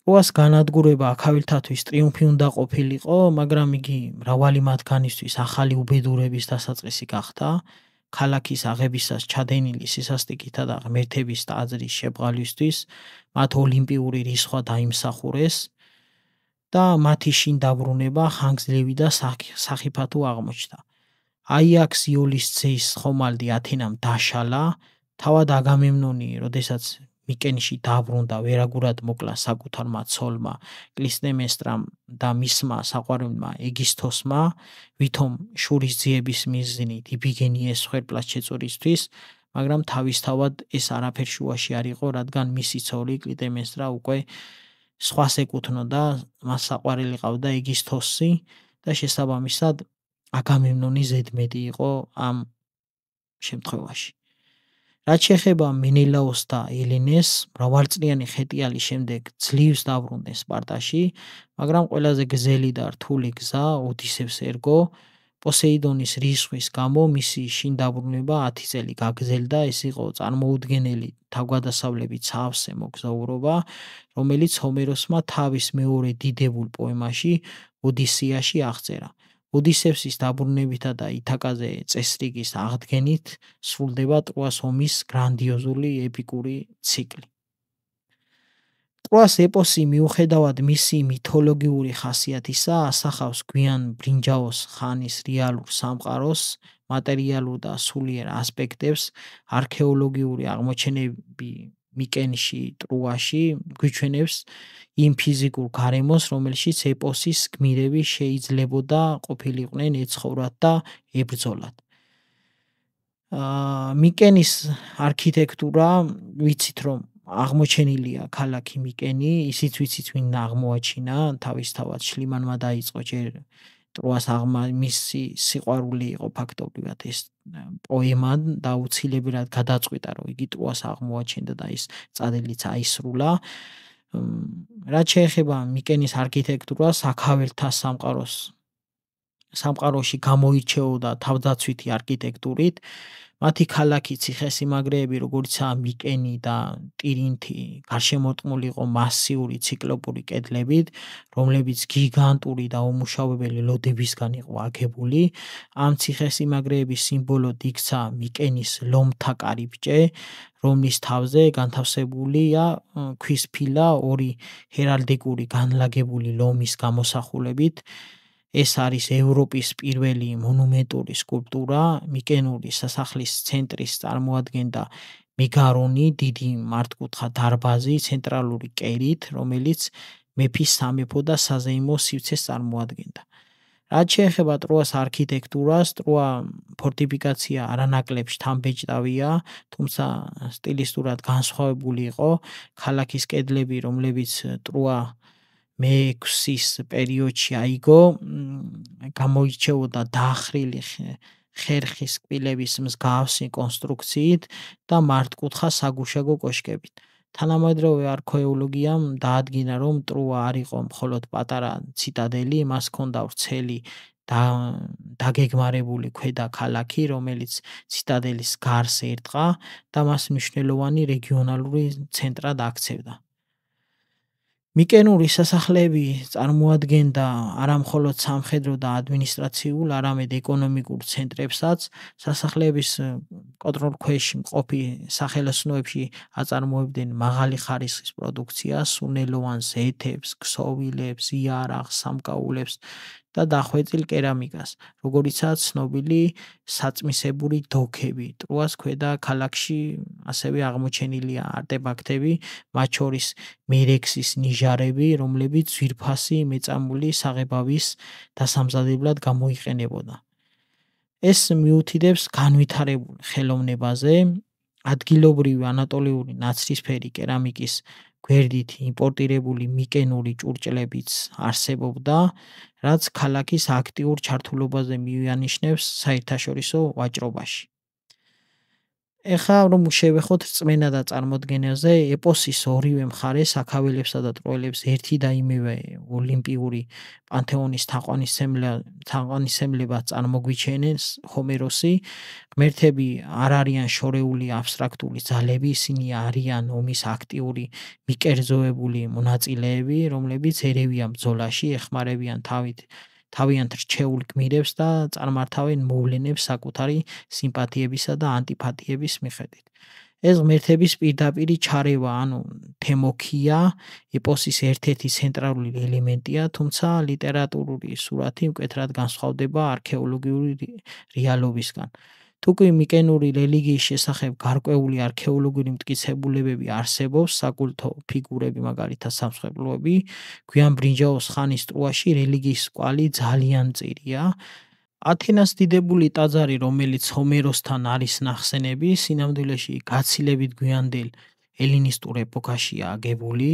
ტროას განადგურება აქაველთათვის ტრიუმფი უნდა ყოფილიყო, მაგრამ იგი მრავალი მათგანისთვის ახალი უბედურების დასაწყისი გახდა. ქალაქის აღებისას ჩადენილი სისასტიკითა და ღმერთების ტაძრის შებრალისთვის მათ ოლიმპიური რისხვა დაიმსახურეს და მათი შინ დაბრუნება ხანგრძლივი და სახიფათო აღმოჩნდა. აიაქს იოლის ძის ხომალდი ათენამ დაშალა. თავად აგამემნონი, როდესაც მიკენში დაბრუნდა, ვერაგურად მოკლა საკუთარმა ცოლმა კლისტემესტრამ და მისმა საყვარელმა ეგისთოსმა, ვითომ შურისძიების მიზნით იბიგენიეს მსხვერპლად შეწურისთვის, მაგრამ თავისთავად ეს არაფერ შუაში არ იყო, რადგან მისი ცოლი კლიტემესტრა უკვე სხვას ეკუთვნოდა, მას საყვარელი ყავდა ეგისთოსი და შესაბამისად აგამემნონი ზედმეტი იყო ამ შემთხვევაში. რაც შეეხება მენელაოს და ელენეს, მრავალწლიანი ხეტიალის შემდეგ ძლივს დაბრუნდნენ სპარტაში, მაგრამ ყველაზე გრძელი და რთული გზა ოდისევს ერგო. პოსეიდონის რისხვის გამო მისი შინდაბრუნება 10 წელი გაგრძელდა. ეს იყო წარმოუდგენელი თავგადასავლებით სავსე მოგზაურობა, რომელიც ჰომეროსმა თავის მეორე დიდებულ პოემაში ოდისეაში აღწერა. ოდისევსის დაბრუნებითა და ითაკაზე წესრიგის აღდგენით სრულდება ტროას ომის გრანდიოზული ეპიკური ციკლი. ტროას ეპოსი მიუხედავად მისი მითოლოგიური ხასიათისა ასახავს გვიან ბრინჯაოს ხანის რეალურ სამყაროს, მატერიალურ და სულიერ ასპექტებს. არქეოლოგიური აღმოჩენები მიკენში, ტროაში გვიჩვენებს იმ ფიზიკურ გარემოს, რომელშიც ეპოსის გმირები შეიძლებოდა ყოფილიყვნენ ეცხოვრათ და ებრძოლათ. მიკენის არქიტექტურა ვიცით რომ აღმოჩენილია ქალაქი მიკენი, ისიც ვიცით ვინ აღმოაჩინა, თავისთავად შლიმანმა დაიწყო ჯერ ტროას მისი სიყვარული იყო ფაქტობრივად ეს პოემა და აუცილებლად გადაწყვიტა რომ იგი ტროას აღმოაჩენდა და ის წადილიც აისრულა. რაც შეეხება მიკენის არქიტექტურას, აქაველთა სამყაროში გამოირჩეოდა თავდაცვითი არქიტექტურით. მათი ქალაქი ციხესიმაგრეები, როგორიცაა მიკენი და ტირინთი, გარშემორტყმული იყო მასიური ციკლოპური კედლებით, რომლებიც გიგანტური და უმუშავებელი ლოდებისგან იყო აგებული. ამ ციხესიმაგრეების სიმბოლოდ იქცა მიკენის ლომთა კარიბჭე, რომლის თავზე განთავსებულია ქვის ფილა ორი ჰერალდიკური განლაგებული ლომის გამოსახულებით. ეს არის ევროპის პირველი მონუმენტური სკულპტურა. მიკენური სასახლის ცენტრის წარმოადგენდა მეგარონი, დიდი მართკუთხა დარბაზი ცენტრალური კერით, რომელიც მეფის სამეფო და საზეიმო სივრცეს წარმოადგენდა. რაც შეეხება ტროას არქიტექტურას, ტროა ფორტიფიკაცია არანაკლებ შთამბეჭდავია, თუმცა სტილისტურად განსხვავებული იყო. ქალაქის კედლები, რომლებიც ტროა მე-6-ის პერიოდში აიგო, გამოირჩეოდა დახრილი ხერხის კბილების მსგავსი კონსტრუქციით და მართკუთხა საგუშაგო კოშკებით. თანამედროვე არქეოლოგიამ დაადგინა, რომ ტროა არ იყო მხოლოდ პატარა ციტადელი, მას ჰქონდა ვრცელი დაგეგმარებული ქვედა ქალაქი, რომელიც ციტადელის გარს ერტყა და მას მნიშვნელოვანი რეგიონალური ცენტრად აქცევდა. მიკენური სასახლეები წარმოადგენდა არა მხოლოდ სამხედრო და ადმინისტრაციულ, არამედ ეკონომიკურ ცენტრებსაც. სასახლეების კონტროლქვეშ მყოფი სახელოსნოებში აწარმოებდნენ მაღალი ხარისხის პროდუქციას, სუნელოვან ზეთებს, ქსოვილებს, იარაღს, სამკაულებს და დახვეწილ კერამიკას, როგორიცაა ცნობილი საწმისებური დოქები. ტროას ქვედა ქალაქში ასევე აღმოჩენილია არტეფაქტები, მათ შორის მერექსის ნიჟარები, რომლებიც ძვირფასი მეწამული საღებავის დასამზადებლად გამოიყენებოდა. ეს მიუთითებს განვითარებულ ხელოვნებაზე. ადგილობრივი ანატოლიური ნაცრისფერი კერამიკის გვერდით იმპორტირებული მიკენური ჭურჭლებიც არსებობდა, რაც ქალაქის აქტიურ ჩართულობაზე მიანიშნებს საერთაშორისო ვაჭრობაში. ეხლა რომ შევეხოთ რწმენა და წარმოდგენაზე, ეპოსის ორივე მხარეს აქაველებსა და ტროელებს ერთი და იმევე ოლიმპიური პანთეონის თაყვანისმცემლად წარმოგვიჩენს ჰომეროსი. ღმერთები არ არიან შორეული აბსტრაქტული ძალები, ისინი არიან ომის აქტიური მიკერძოებული მონაწილეები, რომლებიც ერევიან ბრძოლაში, ეხმარებიან თავიანთ რჩეულ გმირებს და წარმართავენ მოვლენებს საკუთარი სიმპათიებისა და ანტიპათიების მიხედვით. ეს ღმერთების პირდაპირი ჩარევა, ანუ თემოქია, ეპოსის ერთ-ერთი ცენტრალური ელემენტია, თუმცა ლიტერატურული სურათი მკვეთრად განსხვავდება არქეოლოგიური რეალობისგან. თუკი მიკენური რელიგიის შესახებ გარკვეული არქეოლოგიური მტკიცებულებები არსებობს, საკულტო ფიგურები, მაგალითად სამსხვერპლოები, გვიან ბრინჯაოს ხანის ტროაში რელიგიის კვალი ძალიან მწირია. ათენას დიდებული ტაძარი, რომელიც ჰომეროსთან არის ნახსენები, სინამდვილეში გაცილებით გვიანდელ ელინისტურ ეპოქაშია აგებული.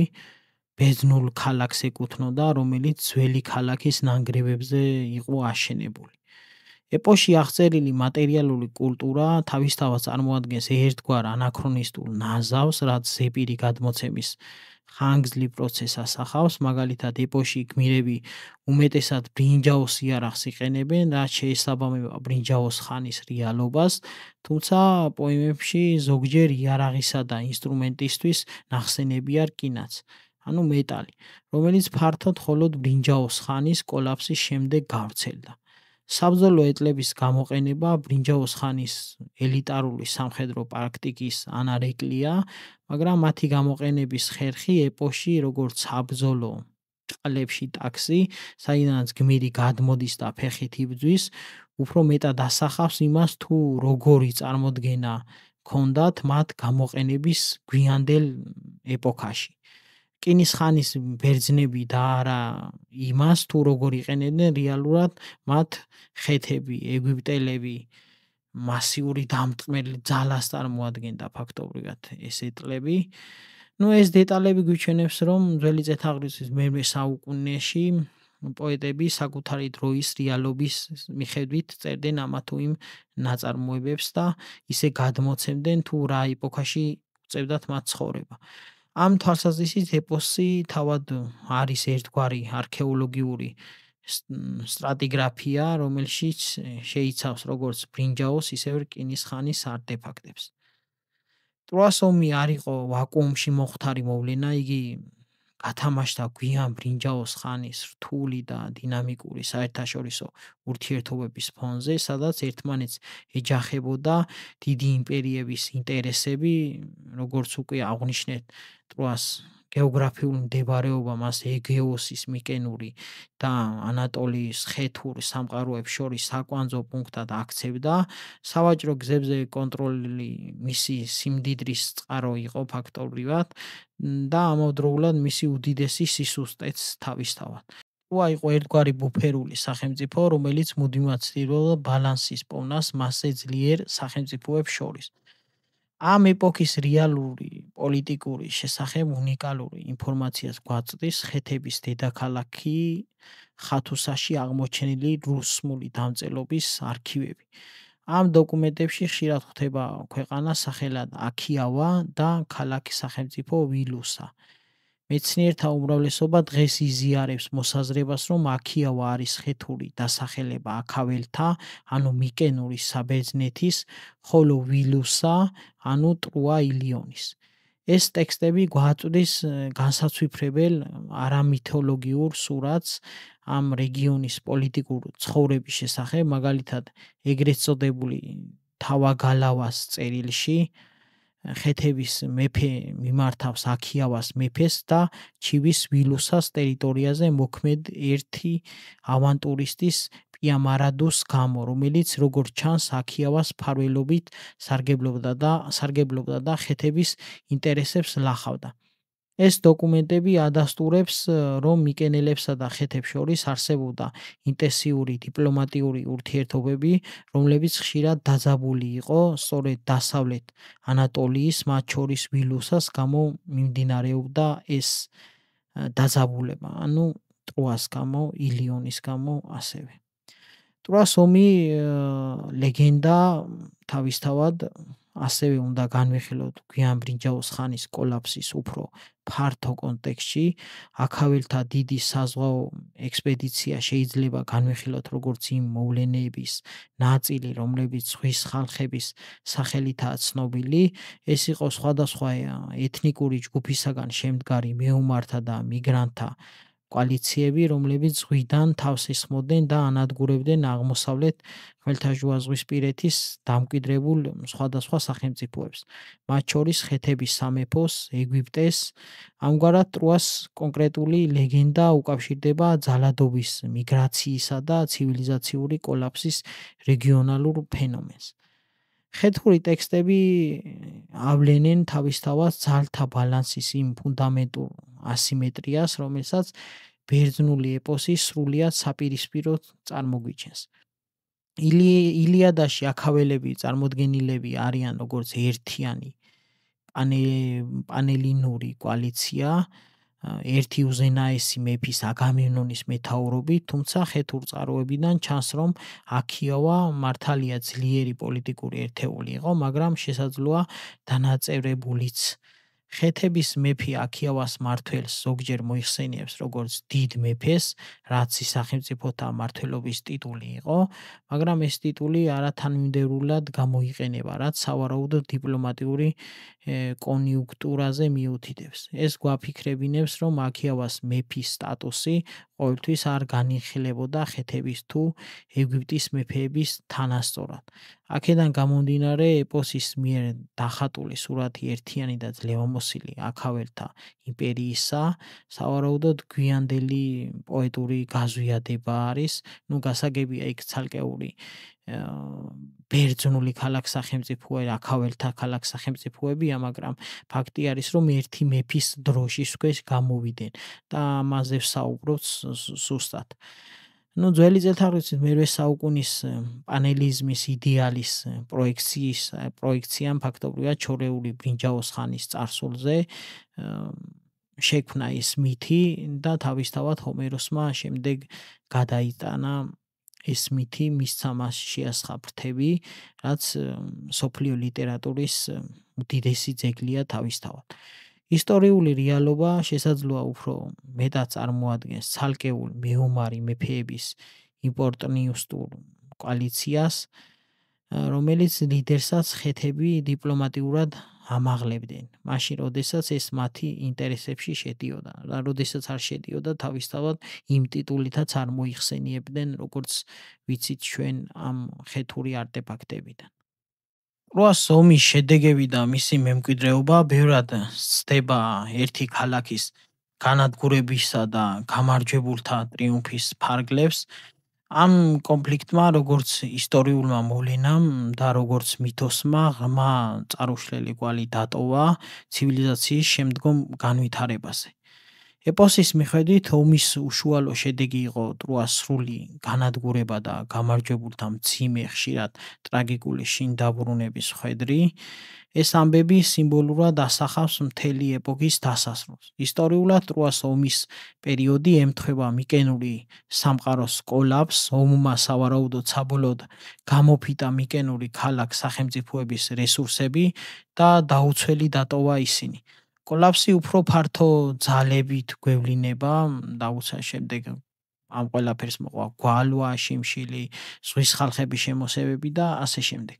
ბერძნულ ქალაქს ეკუთვნოდა, რომელიც ძველი ქალაქის ნანგრევებზე იყო აშენებული. ეპოში აღწერილი მატერიალური კულტურა თავისთავად წარმოადგენს ერთგვარ ანაქრონისტულ ნაზავს, რაც ზეპირი გადმოცემის ხანგრძლივ პროცესს ასახავს, მაგალითად ეპოში გმირები უმეტესად ბრინჯაოს იარაღს იყენებენ, რაც შეესაბამება ბრინჯაოს ხანის რეალობას, თუმცა პოემებში ზოგჯერ იარაღისა და ინსტრუმენტისთვის ნახსენებია რკინაც, ანუ მეტალი, რომელიც ფართოდ მხოლოდ ბრინჯაოს ხანის კოლაფსის შემდეგ გავრცელდა. საბრძოლო ეტლების გამოყენება ბრინჯაოს ხანის ელიტარული სამხედრო პრაქტიკის ანარეკლია, მაგრამ მათი გამოყენების ხერხი ეპოში როგორც საბრძოლო წყლებში ტაქსი, საიდანაც გმირი გადმოდის და ფეხით იბრძვის, უფრო მეტად ასახავს იმას, თუ როგორი წარმოდგენა ჰქონდათ მათ გამოყენების გვიანდელ ეპოქაში. რკინის ხანის ბერძნები და არა იმას, თუ როგორ იყენებდნენ რეალურად მათ ხეთები, ეგვიპტელები, მასიური დამტყმელი ძალას წარმოადგენდა ფაქტობრივად ეს ეტლები. ეს დეტალები გვიჩვენებს, რომ ძველი წელთაღრიცხვის მე-8 საუკუნეში პოეტები საკუთარი დროის რეალობის მიხედვით წერდნენ ამა თუ იმ ნაწარმოებებს და ისე გადმოცემდნენ, თუ რა ეპოქაში უწევდათ მათ ცხოვრება. ამ თვალსაზრისით ეპოსი თავად არის ერთგვარი არქეოლოგიური სტრატიგრაფია, რომელშიც შეიცავს როგორც ბრინჯაოს, ისევე რკინის ხანის არტეფაქტებს. ტროას ომი არ იყო ვაკუუმში მოხდარი მოვლენა, იგი გათამაშდა გვიან ბრინჯაოს ხანის რთული და დინამიკური საერთაშორისო ურთიერთობების ფონზე, სადაც ერთმანეთს ეჯახებოდა დიდი იმპერიების ინტერესები, როგორც უკვე აღვნიშნეთ, ტროას გეოგრაფიული მდებარეობა მას ეგეოსის მიკენური და ანატოლიის ხეთურ სამყაროებს შორის საკვანძო პუნქტად აქცევდა. სავაჭრო გზებზე კონტროლი მისი სიმდიდრის წყარო იყო ფაქტობრივად და ამავდროულად მისი უდიდესი სისუსტეც თავისთავად. ტროა იყო ერთგვარი ბუფერული სახელმწიფო, რომელიც მუდმივად ცდილობდა ბალანსის პოვნას მასზე ძლიერ სახელმწიფოებს შორის. ამ ეპოქის რეალური პოლიტიკური შესახებ უნიკალური ინფორმაციას გვაწვდის ხეთების დედაქალაქი ხათუსაში აღმოჩენილი რუსმული დამწერლობის არქივები. ამ დოკუმენტებში ხშირად ხვდება ქვეყანა სახელად აქიავა და ქალაქი სახელმწიფო ვილუსა. მეცნიერთა უმრავლესობა დღეს იზიარებს მოსაზრებას, რომ აქიავა არის ხეთური დასახელება აქაველთა, ანუ მიკენური საბერძნეთის, ხოლო ვილუსა, ანუ ტროა ილიონის. ეს ტექსტები გვაწვდის განსაცვიფრებელ არამითოლოგიურ სურათს ამ რეგიონის პოლიტიკური ცხოვრების შესახებ, მაგალითად ეგრეთ წოდებული თავაგალავას წერილში ხეთების მეფე მიმართავს აქიავას მეფეს და ჩივის ვილუსას ტერიტორიაზე მოქმედ ერთი ავანტურისტის პიამარადუს გამო, რომელიც როგორც ჩანს აქიავას მფარველობით სარგებლობდა და ხეთების ინტერესებს ლახავდა. ეს დოკუმენტები ადასტურებს, რომ მიკენელებსა და ხეთებს შორის არსებობდა ინტენსიური დიპლომატიური ურთიერთობები, რომლებიც ხშირად დაძაბული იყო სწორედ დასავლეთ ანატოლიის, მათ შორის ვილუსას გამო მიმდინარეობდა ეს დაძაბულება, ანუ ტროას გამო, ილიონის გამო ასევე. ტროას ომი ლეგენდა თავისთავად ასევე უნდა განვიხილოთ გვიან ბრინჯაოს ხანის კოლაფსის უფრო ფართო კონტექსტში. აქაველთა დიდი საზღვაო ექსპედიცია შეიძლება განვიხილოთ როგორც იმ მოვლენების ნაწილი, რომლებიც ზღვის ხალხების სახელითაა ცნობილი. ეს იყო სხვადასხვა ეთნიკური ჯგუფისაგან შემდგარი მეომართა და მიგრანტთა კოალიციები, რომლებიც ზღვიდან თავს ესხმოდნენ და ანადგურებდნენ აღმოსავლეთ ხმელთაშუაზღვისპირეთის დამკვიდრებულ სხვადასხვა სახელმწიფოებს, მათ შორის ხეთების სამეფოს, ეგვიპტეს. ამგვარად ტროას კონკრეტული ლეგენდა უკავშირდება ძალადობის, მიგრაციისა და ცივილიზაციური კოლაფსის რეგიონალურ ფენომენს. ხეთური ტექსტები ავლენენ თავისთავად ძალთა ბალანსის იმ ფუნდამენტურ ასიმეტრიას, რომელსაც ბერძნული ეპოსი სრულიად საპირისპიროდ წარმოგვიჩენს. ილიადაში აქაველები წარმოდგენილები არიან როგორც ერთიანი პანელინური კოალიცია, ერთი უზენაესი მეფის აგამემნონის მეთაურობით, თუმცა ხეთურ წყაროებიდან ჩანს, რომ აქიავა მართალია ძლიერი პოლიტიკური ერთეული იყო, მაგრამ შესაძლოა დანაწევრებულიც. ხეთების მეფე აქიავას მმართველს ზოგჯერ მოიხსენიებს როგორც დიდ მეფეს, რაც ის სახელმწიფოთა მმართველობის ტიტული იყო, მაგრამ ეს ტიტული არათანმიმდევრულად გამოიყენება, რაც სავარაუდოდ დიპლომატიური კონიუნქტურაზე მიუთითებს. ეს გვაფიქრებინებს, რომ აქიავას მეფის სტატუსი ყოველთვის არ განიხილებოდა ხეთების თუ ეგვიპტის მეფეების თანასწორად. აქედან გამომდინარე, ეპოსის მიერ დახატული სურათი ერთიანი და ძლევამოსილი აქაველთა იმპერიისა სავარაუდოდ გვიანდელი პოეტური გაზვიადება არის. გასაგებია იქ ცალკეული ბერძნული ქალაქ-სახელმწიფოები, აქაველთა ქალაქ-სახელმწიფოებია, მაგრამ ფაქტი არის, რომ ერთი მეფის დროშის ქვეშ გამოვიდნენ და ამაზე ვსაუბრობთ ზუსტად. ძველი წელთაღრიცხვით მერვე საუკუნის პანელიზმის იდეალის პროექციამ ფაქტობრივად ჩორეული ბრინჯაოს ხანის წარსულზე შექმნა ეს მითი და თავისთავად ჰომეროსმა შემდეგ გადაიტანა ეს მითი, მისცა მას შეასხა ფრთები, რაც მსოფლიო ლიტერატურის უდიდესი ძეგლია თავისთავად. ისტორიული რეალობა შესაძლოა უფრო მეტად წარმოადგენს ცალკეულ მეომარი მეფეების იმპორტუნისტურ კოალიციას, რომელიც ლიდერსაც ხეთები დიპლომატიურად ამაღლებდნენ, მაშინ როდესაც ეს მათი ინტერესებში შედიოდა და როდესაც არ შედიოდა, თავისთავად იმ ტიტულითაც არ მოიხსენიებდნენ, როგორც ვიცით ჩვენ ამ ხეთური არტეფაქტებიდან. ტროას ომის შედეგები და მისი მემკვიდრეობა ბევრად ცდება ერთი ქალაქის განადგურებისა და გამარჯვებულთა ტრიუმფის ფარგლებს. ამ კონფლიქტმა როგორც ისტორიულმა მოვლენამ და როგორც მითოსმა ღრმა წარუშლელი კვალი დატოვა ცივილიზაციის შემდგომ განვითარებაზე. ეპოსის მიხედვით ომის უშუალო შედეგი იყო ტროას სრული განადგურება და გამარჯვებულთა მძიმე, ხშირად ტრაგიკული შინდაბრუნების ხედრი. ეს ამბები სიმბოლურად ასახავს მთელი ეპოქის დასასრულს. ისტორიულად ტროას ომის პერიოდი ემთხვევა მიკენური სამყაროს კოლაფს, ომმა სავარაუდოდ საბოლოოდ გამოფიტა მიკენური ქალაქ-სახელმწიფოების რესურსები და დაუცველი დატოვა ისინი. კოლაფსი უფრო ფართო ძალებით გვევლინება, დაუცა შემდეგ ამ ყველაფერს მოყვა გვალვა, შიმშილი, ზღვის ხალხების შემოსევები და ასე შემდეგ.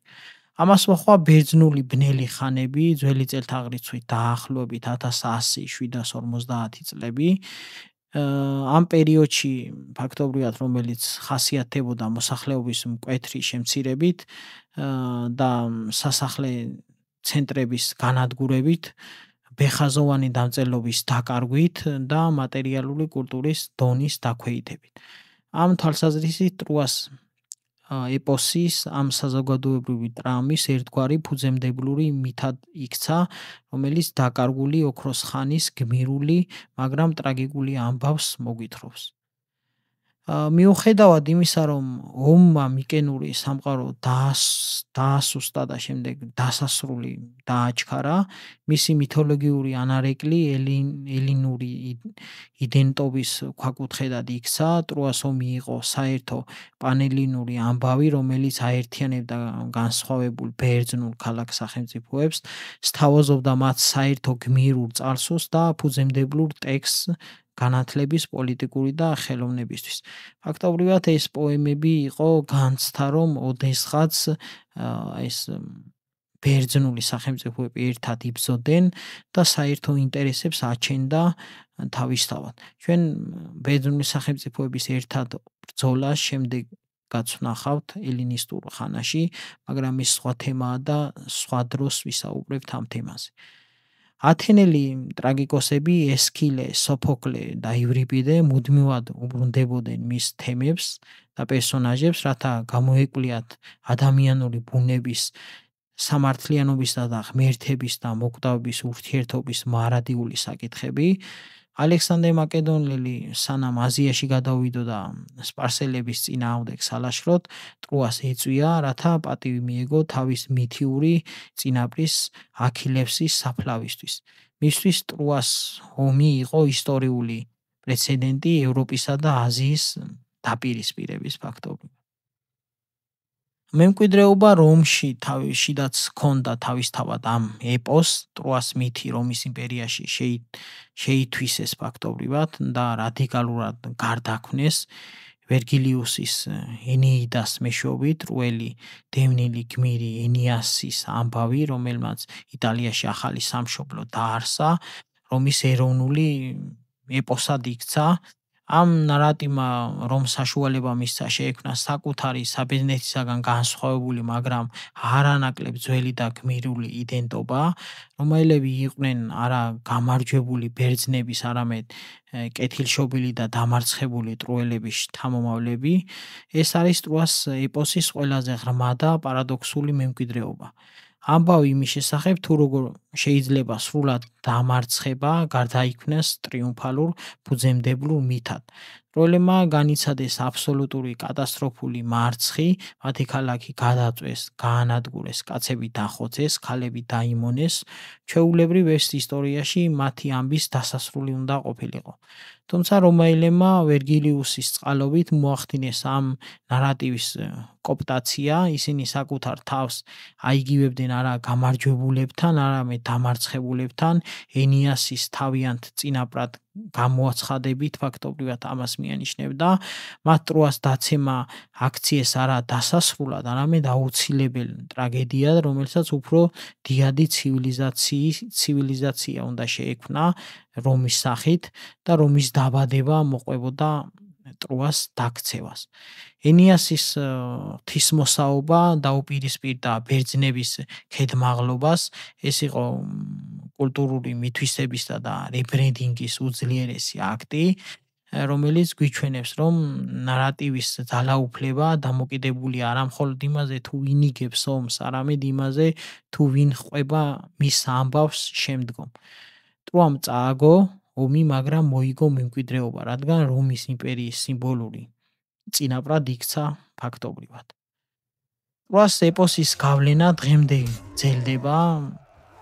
ამას მოყვა ბერძნული ბნელი ხანები, ძველი წელთაღრიცხვით დაახლოებით 1100-750 წლები. ამ პერიოდში ფაქტობრივად, რომელიც ხასიათდებოდა მოსახლეობის მკვეთრი შემცირებით და სასახლე ცენტრების განადგურებით, ბეხაზოვანი დამწერლობის დაკარგვით და მატერიალური კულტურის დონის დაქვეითებით. ამ თვალსაზრისით ტროას ეპოსის ამ საზოგადოებრივი ტრამვის ერთგვარი ფუძემდებლური მითად იქცა, რომელიც დაკარგული ოქროს ხანის გმირული, მაგრამ ტრაგიკული ამბავს მოგვითხრობს. მიუხედავად იმისა, რომ ომმა მიკენური სამყარო დაასუსტა და შემდეგ დასასრული დააჩქარა, მისი მითოლოგიური ანარეკლი ელინური იდენტობის ქვაკუთხედად იქცა. ტროას ომი იყო საერთო პანელინური ამბავი, რომელიც აერთიანებდა განსხვავებულ ბერძნულ ქალაქ-სახელმწიფოებს, სთავაზობდა მათ საერთო გმირულ წარსულს და ფუძემდებლურ ტექსტს განათლების, პოლიტიკური და ხელოვნებისთვის. ფაქტობრივად ეს პოემები იყო განცდა, რომ ოდესღაც ეს ბერძნული სახელმწიფოები ერთად იბრძოდნენ და საერთო ინტერესებს აჩენდა თავისთავად. ჩვენ ბერძნული სახელმწიფოების ერთად ბრძოლას შემდეგაც ვნახავთ ელინისტურ ხანაში, მაგრამ ეს სხვა თემაა და სხვა დროს ვისაუბრებთ ამ თემაზე. ათენელი ტრაგიკოსები ესქილე, სოფოკლე და ივრიპიდე მუდმივად უბრუნდებოდნენ მის თემებს და პერსონაჟებს, რათა გამოეკვლიათ ადამიანური ბუნების, სამართლიანობისა და ღმერთების და მოკვდავების ურთიერთობის მარადიული საკითხები. ალექსანდრე მაკედონელი სანამ აზიაში გადავიდო და სპარსელების წინააღმდეგ სალაშქროდ, ტროას ეწვია, რათა პატივი მიეგო თავის მითიური წინაპრის აქილევსის საფლავისთვის. მისთვის ტროას ომი იყო ისტორიული პრეცედენტი ევროპისა და აზიის დაპირისპირების ფაქტობრივად. მემკვიდრეობა რომში შიდაც ჰქონდა თავისთავად ამ ეპოსს, ტროას მითი რომის იმპერიაში შეითვისეს ფაქტობრივად და რადიკალურად გარდაქმნეს ვერგილიუსის ენეიდას მეშვეობით, პირველი დევნილი გმირი ენიასის ამბავი, რომელმაც იტალიაში ახალი სამშობლო დაარსა, რომის ეროვნული ეპოსად იქცა. ამ ნარატივმა რომ საშუალება მისცა შეექმნა საკუთარი საბერძნეთისაგან განსხვავებული, მაგრამ არანაკლებ ძველი და გმირული იდენტობა, რომაელები იყვნენ არა გამარჯვებული ბერძნების, არამედ კეთილშობილი და დამარცხებული ტროელების შთამომავლები. ეს არის ტროას ეპოსის ყველაზე ღრმა და პარადოქსული მემკვიდრეობა. ამბავი იმის შესახებ, თუ როგორ შეიძლება სრულად დამარცხება გარდაიქმნას ტრიუმფალურ ფუძემდებლურ მითად. ტროელებმა განიცადეს აბსოლუტური კატასტროფული მარცხი, მათი ქალაქი გადაწვეს, გაანადგურეს, კაცები დახოცეს, ქალები დაიმონეს. ჩვეულებრივ ეს ისტორიაში მათი ამბის დასასრული უნდა ყოფილიყო. თუმცა რომაელებმა ვერგილიუსის წყალობით მოახდინეს ამ ნარატივის კოპტაცია, ისინი საკუთარ თავს აიგივებდნენ არა გამარჯვებულებთან, არამედ დამარცხებულებთან, ენიასის თავიანთ წინაპრად გამოაცხადებით ფაქტობრივად ამას მიანიშნებდა. მათ ტროას დაცემა აქციეს არა დასასრულად, არამედ აუცილებელ ტრაგედიად, რომელსაც უფრო დიადი ცივილიზაცია უნდა შეექმნა რომის სახით და რომის დაბადება მოყვებოდა ტროას დაქცევას. ენიასის ღვთისმოსაობა დაუპირისპირდა ბერძნების ქედმაღლობას. ეს იყო კულტურული მითვისებისა და რებრენდინგის უძლიერესი აქტი, რომელიც გვიჩვენებს, რომ ნარატივის ძალაუფლება დამოკიდებული არა მხოლოდ იმაზე, თუ ვინ იგებს ომს, არამედ იმაზე, თუ ვინ ყვება მის ამბავს შემდგომ. ტროამ წააგო ომი, მაგრამ მოიგო მემკვიდრეობა, რადგან რომის იმპერიის სიმბოლური წინაპრად იქცა ფაქტობრივად. ტროას ეპოსის გავლენა დღემდე გრძელდება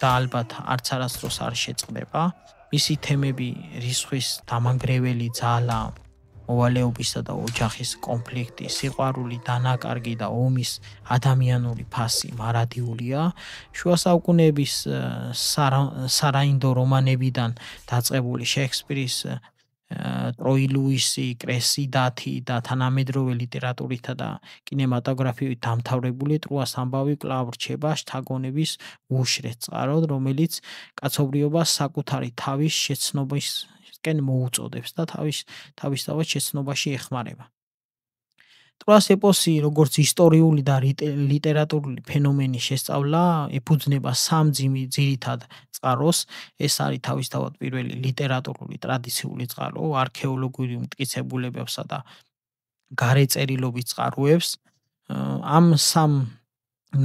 და ალბათ არც არასდროს არ შეწყდება. მისი თემები რისხვის დამანგრეველი ძალა, მოვალეობისა და ოჯახის კონფლიქტი, სიყვარული, დანაკარგი და ომის ადამიანური ფასი მარადიულია. შუა საუკუნეების სარაინდო რომანებიდან დაწყებული შექსპირის ტროილუისი, კრესიდათი და თანამედროვე ლიტერატურითა და კინემატოგრაფიით დამთავრებული ტროას ამბავი კვლავ რჩება შთაგონების უშრეთ წყაროდ, რომელიც კაცობრიობას საკუთარი თავის შეცნობისკენ მოუწოდებს და თავისთავად შეცნობაში ეხმარება. ტროას ეპოსი, როგორც ისტორიული და ლიტერატურული ფენომენის შესწავლა, ეფუძნება სამ ძირითად წყაროს. ეს არის თავისთავად პირველი ლიტერატურული ტრადიციული წყარო, არქეოლოგიური მტკიცებულებებსა და გარეწერილობის წყაროებს. ამ სამ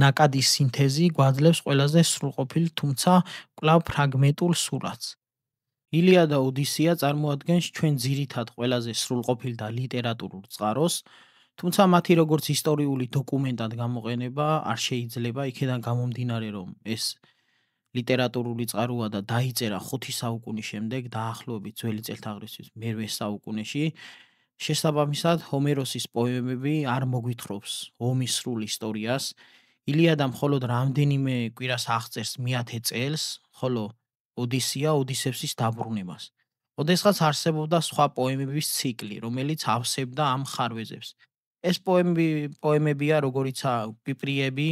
ნაკადის სინთეზი გვაძლევს ყველაზე სრულყოფილ, თუმცა კვლავ ფრაგმენტულ სურათს. ილია და ოდისეა წარმოადგენს ჩვენ ძირითად ყველაზე სრულყოფილ და ლიტერატურულ წყაროს, თუმცა მათი როგორც ისტორიული დოკუმენტად გამოყენება არ შეიძლება, იქედან გამომდინარე, რომ ეს ლიტერატურული წყაროა და დაიწერა 5 საუკუნის შემდეგ, დაახლოებით ძველი წელთაღრიცხვის მერვე საუკუნეში. შესაბამისად, ჰომეროსის პოემები არ მოგვითხრობს ომის სრულ ისტორიას. ილიადა მხოლოდ რამდენიმე კვირას აღწერს მეათე წელს, ხოლო ოდისეა ოდისევსის დაბრუნებას. ოდესღაც არსებობდა სხვა პოემების ციკლი, რომელიც ავსებდა ამ ხარვეზებს. ეს პოემებია, როგორიცაა პიპრიები,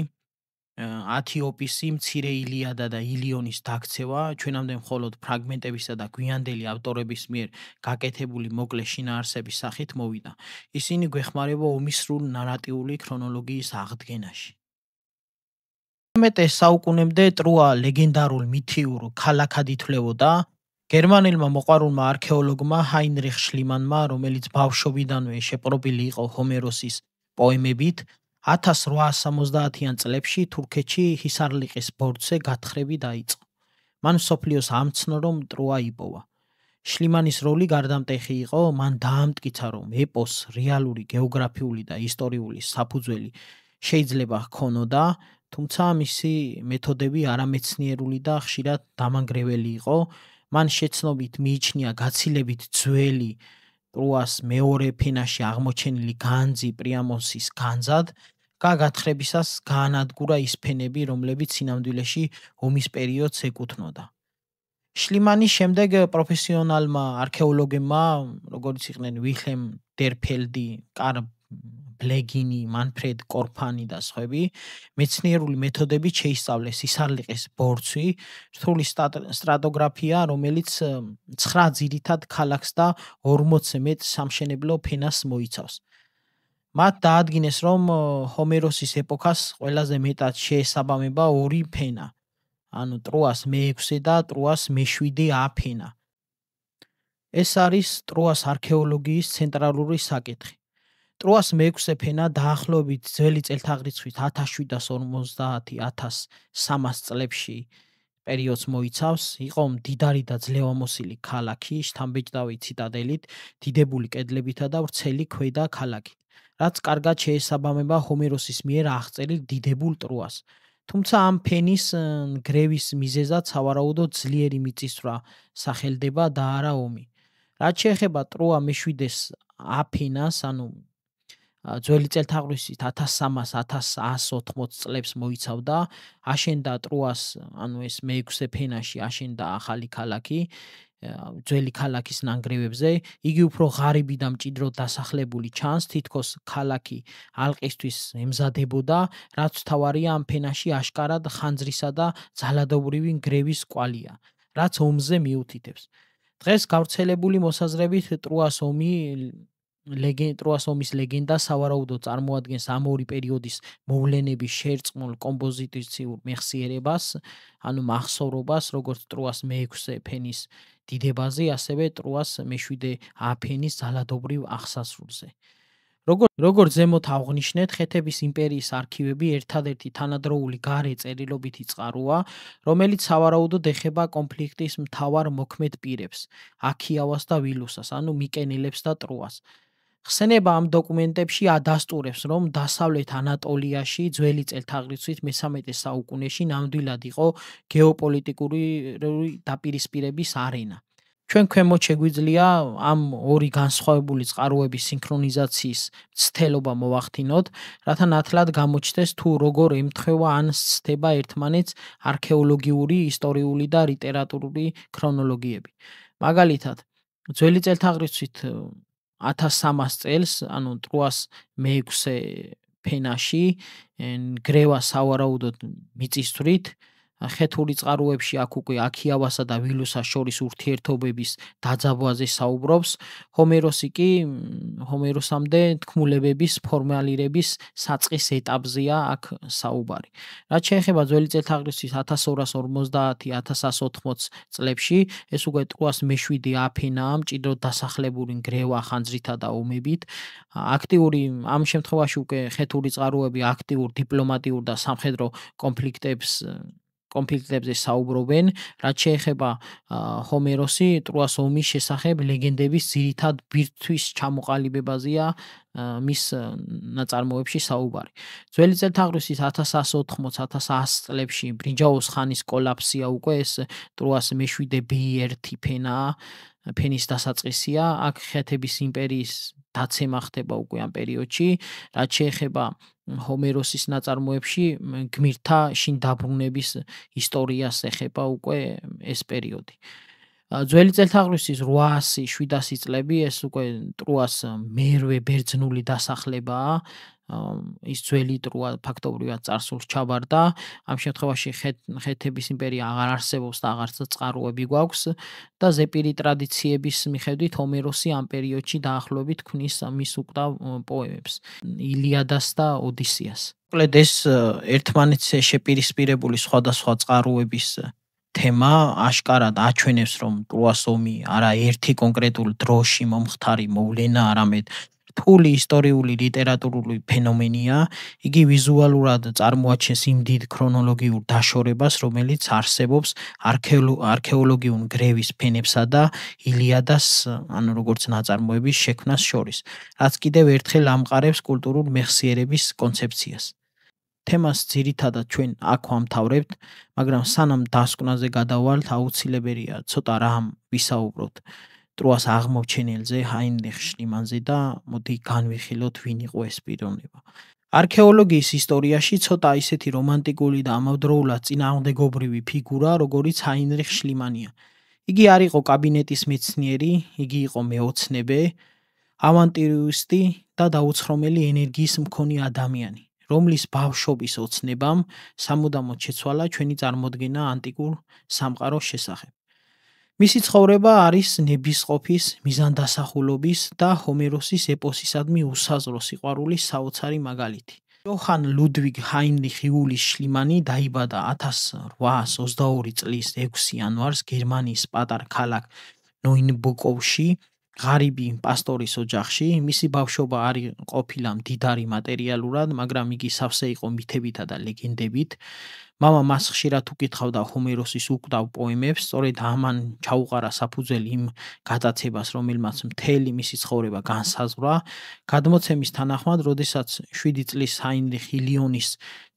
ათიოპისი, მცირე ილიადა და ილიონის დაქცევა, ჩვენამდე მხოლოდ ფრაგმენტებისა და გვიანდელი ავტორების მიერ გაკეთებული მოკლე შინაარსების სახით მოვიდა. ისინი გვეხმარება ომის სრულ ნარატიული ქრონოლოგიის აღდგენაში. 19 საუკუნემდე ტროა ლეგენდარულ მითიურ ქალაქად ითვლებოდა. გერმანელმა მოყვარულმა არქეოლოგმა ჰაინრიხ შლიმანმა, რომელიც ბავშვობიდანვე შეპყრობილი იყო ჰომეროსის პოემებით, 1870-იან წლებში თურქეთში ჰისარლიყის ბორცვზე გათხრები დაიწყო. მან მსოფლიოს ამცნო, რომ ტროა იპოვა. შლიმანის როლი გარდამტეხი იყო, მან დაამტკიცა, რომ ეპოსს რეალური გეოგრაფიული და ისტორიული საფუძველი შეიძლება ჰქონოდა, თუმცა მისი მეთოდები არამეცნიერული და ხშირად დამანგრეველი იყო. მან შეცნობით მიიჩნია გაცილებით ძველი ტროას მეორე ფენაში აღმოჩენილი განძი პრიამოსის განძად, გათხრებისას გაანადგურა ის ფენები, რომლებიც სინამდვილეში ომის პერიოდს ეკუთვნოდა. შლიმანის შემდეგ პროფესიონალმა არქეოლოგებმა, როგორიც იყვნენ ვილჰელმ დერფელდი, კარლ ბლეგინი, მანფრედ კორფანი და სხვები, მეცნიერული მეთოდებით შეისწავლეს ისარლიყის ბორცვი, რთული სტრატოგრაფია, რომელიც 9 ძირითად ქალაქს და 40-ზე მეტ სამშენებლო ფენას მოიცავს. მათ დაადგინეს, რომ ჰომეროსის ეპოქას ყველაზე მეტად შეესაბამება ორი ფენა, ანუ ტროას მე-6 და ტროას მე-7 ფენა. ეს არის ტროას არქეოლოგიის ცენტრალური საკითხი. ტროას მე-6 ფენა დაახლოებით ძველი წელთაღრიცხვით 1750-1300 წლებში პერიოდს მოიცავს. იყო მდიდარი და ძლევამოსილი ქალაქი, შთამბეჭდავი ციტადელით, დიდებული კედლებითა და ვრცელი ქვედა ქალაქით, რაც კარგად შეესაბამება ჰომეროსის მიერ აღწერილ დიდებულ ტროას. თუმცა ამ ფენის ნგრევის მიზეზად სავარაუდოდ ძლიერი მიწისძვრა სახელდება და არა ომი. რაც შეეხება ტროა მე-7-ს ფენას, ანუ ძველი წელთაღრიცხვით 1300-1180 წლებს მოიცავდა, აშენდა ტროას, ანუ ეს მე-6 ფენაში აშენდა ახალი ქალაქი, ძველი ქალაქის ნანგრევებზე. იგი უფრო ღარიბი და მჭიდროდ დასახლებული ჩანს, თითქოს ქალაქი ალყისთვის ემზადებოდა, რაც მთავარია ამ ფენაში აშკარად ხანძრისა და ძალადობრივი ნგრევის კვალია, რაც ომზე მიუთითებს. დღეს გავრცელებული მოსაზრებით ტროას ომის ლეგენდა სავარაუდოდ წარმოადგენს ამ ორი პერიოდის მოვლენების შერწყმულ კომპოზიციურ მეხსიერებას, ანუ მახსოვრობას, როგორც ტროას მე-6 ფენის დიდებაზე, ასევე ტროას მე-7 ფენის ძალადობრივ აღსასრულზე. როგორც ზემოთ აღვნიშნეთ, ხეთების იმპერიის არქივები ერთადერთი თანადროული გარე წერილობითი წყაროა, რომელიც სავარაუდოდ ეხება კონფლიქტის მთავარ მოქმედ პირებს, აქიავას და ვილუსას, ანუ მიკენელებს და ტროას. ხსენება ამ დოკუმენტებში ადასტურებს, რომ დასავლეთ ანატოლიაში ძველი წელთაღრიცხვით მე-13 საუკუნეში ნამდვილად იყო გეოპოლიტიკური დაპირისპირების არენა. ჩვენ ქვემოთ შეგვიძლია ამ ორი განსხვავებული წყაროების სინქრონიზაციის მცდელობა მოვახდინოთ, რათა ნათლად გამოჩნდეს თუ როგორ ემთხვევა ან სცდება ერთმანეთს არქეოლოგიური, ისტორიული და ლიტერატურული ქრონოლოგიები. მაგალითად, ძველი წელთაღრიცხვით 1300 წელს, ანუ ტროას მე-6 ფენაში, ნგრევა სავარაუდოდ მიწისძვრით, ხეთური წყაროებში აქ უკვე აქიავასა და ვილუსას შორის ურთიერთობების დაძაბვაზე საუბრობს. ჰომეროსი კი ჰომეროსამდე თქმულებების ფორმალირების საწყის ეტაპზეა აქ საუბარი. რაც შეეხება ძველი წელთაღრიცხვის 1250-1180 წლებში, ეს უკვე ტროას მე-7 ფენაა, მჭიდროდ დასახლებული ნგრევა ხანძრითა და ომებით. ამ შემთხვევაში უკვე ხეთური წყაროები აქტიურ დიპლომატიურ და სამხედრო კონფლიქტებზე საუბრობენ. რაც შეეხება ჰომეროსი, ტროას ომის შესახებ ლეგენდების ძირითად ბირთვის ჩამოყალიბებაზეა მის ნაწარმოებში საუბარი. ძველი წელთაღრიცხვის 1180-1100 წლებში ბრინჯაოს ხანის კოლაფსია უკვე ეს ტროას მე-7 ფენის დასაწყისია. აქ ხეთების იმპერიის დაცემა ხდება უკვე ამ პერიოდში. რაც შეეხება ჰომეროსის ნაწარმოებში, გმირთა შინ დაბრუნების ისტორიას ეხება უკვე ეს პერიოდი. ძველი წელთაღრიცხვის 800-700 წლები, ეს უკვე ტროას მერვე ბერძნული დასახლებაა. ის ძველი ტროა ფაქტობრივად წარსულს ჩაბარდა. ამ შემთხვევაში ხეთების იმპერია აღარ არსებობს და აღარც წყაროები გვაქვს და ზეპირი ტრადიციების მიხედვით ჰომეროსი ამ პერიოდში დაახლოებით ქმნის მის უკრავ პოემებს, ილიადას და ოდისეას. მოკლედ ეს ერთმანეთს შეპირისპირებული სხვადასხვა წყაროების თემა აშკარად აჩვენებს, რომ ტროას ომი არა ერთი კონკრეტულ დროში მომხდარი მოვლენა, არამედ რთული ისტორიული ლიტერატურული ფენომენია. იგი ვიზუალურად წარმოაჩენს იმ დიდ ქრონოლოგიურ დაშორებას, რომელიც არსებობს არქეოლოგიურ ნგრევის ფენებსა და ილიადას, ანუ როგორც ნაწარმოების შექმნას შორის, რაც კიდევ ერთხელ ამყარებს კულტურულ მეხსიერების კონცეფციას. თემას ძირითადად ჩვენ აქ ვამთავრებთ, მაგრამ სანამ დასკვნაზე გადავალთ, აუცილებელია ცოტა რამ ვისაუბროთ ტროას აღმოჩენელზე, ჰაინრიხ შლიმანზე და მოდი განვიხილოთ, ვინ იყო ეს პიროვნება. არქეოლოგიის ისტორიაში ცოტა ისეთი რომანტიკული და ამავდროულად წინააღმდეგობრივი ფიგურა, როგორიც ჰაინრიხ შლიმანია. იგი არ იყო კაბინეტის მეცნიერი, იგი იყო მეოცნებე, ავანტირისტი და დაუცხრომელი ენერგიის მქონე ადამიანი, რომლის ბავშვობის ოცნებამ სამუდამოდ შეცვალა ჩვენი წარმოდგენა ანტიკურ სამყაროს შესახებ. მისი ცხოვრება არის ნებისყოფის, მიზანდასახულობის და ჰომეროსის ეპოსისადმი უსაზრო სიყვარულის საოცარი მაგალითი. იოჰან ლუდვიგ ჰაინრიხ იულიუს შლიმანი დაიბადა 1822 წლის 6 იანვარს გერმანიის პატარ ქალაქ ნოინბურგში, ღარიბი პასტორის ოჯახში. მისი ბავშვობა არ ყოფილა მდიდარი მატერიალურად, მაგრამ იგი სავსე იყო მითებითა და ლეგენდებით. მამა მას ხშირად უკითხავდა ჰომეროსის უკვდავ პოემებს, სწორედ ამან ჩაუყარა საფუძველი იმ გადაცებას, რომელმაც მთელი მისი ცხოვრება განსაზღვრა. გადმოცემის თანახმად, როდესაც 7 წლის ჰაინრიხ ილიონის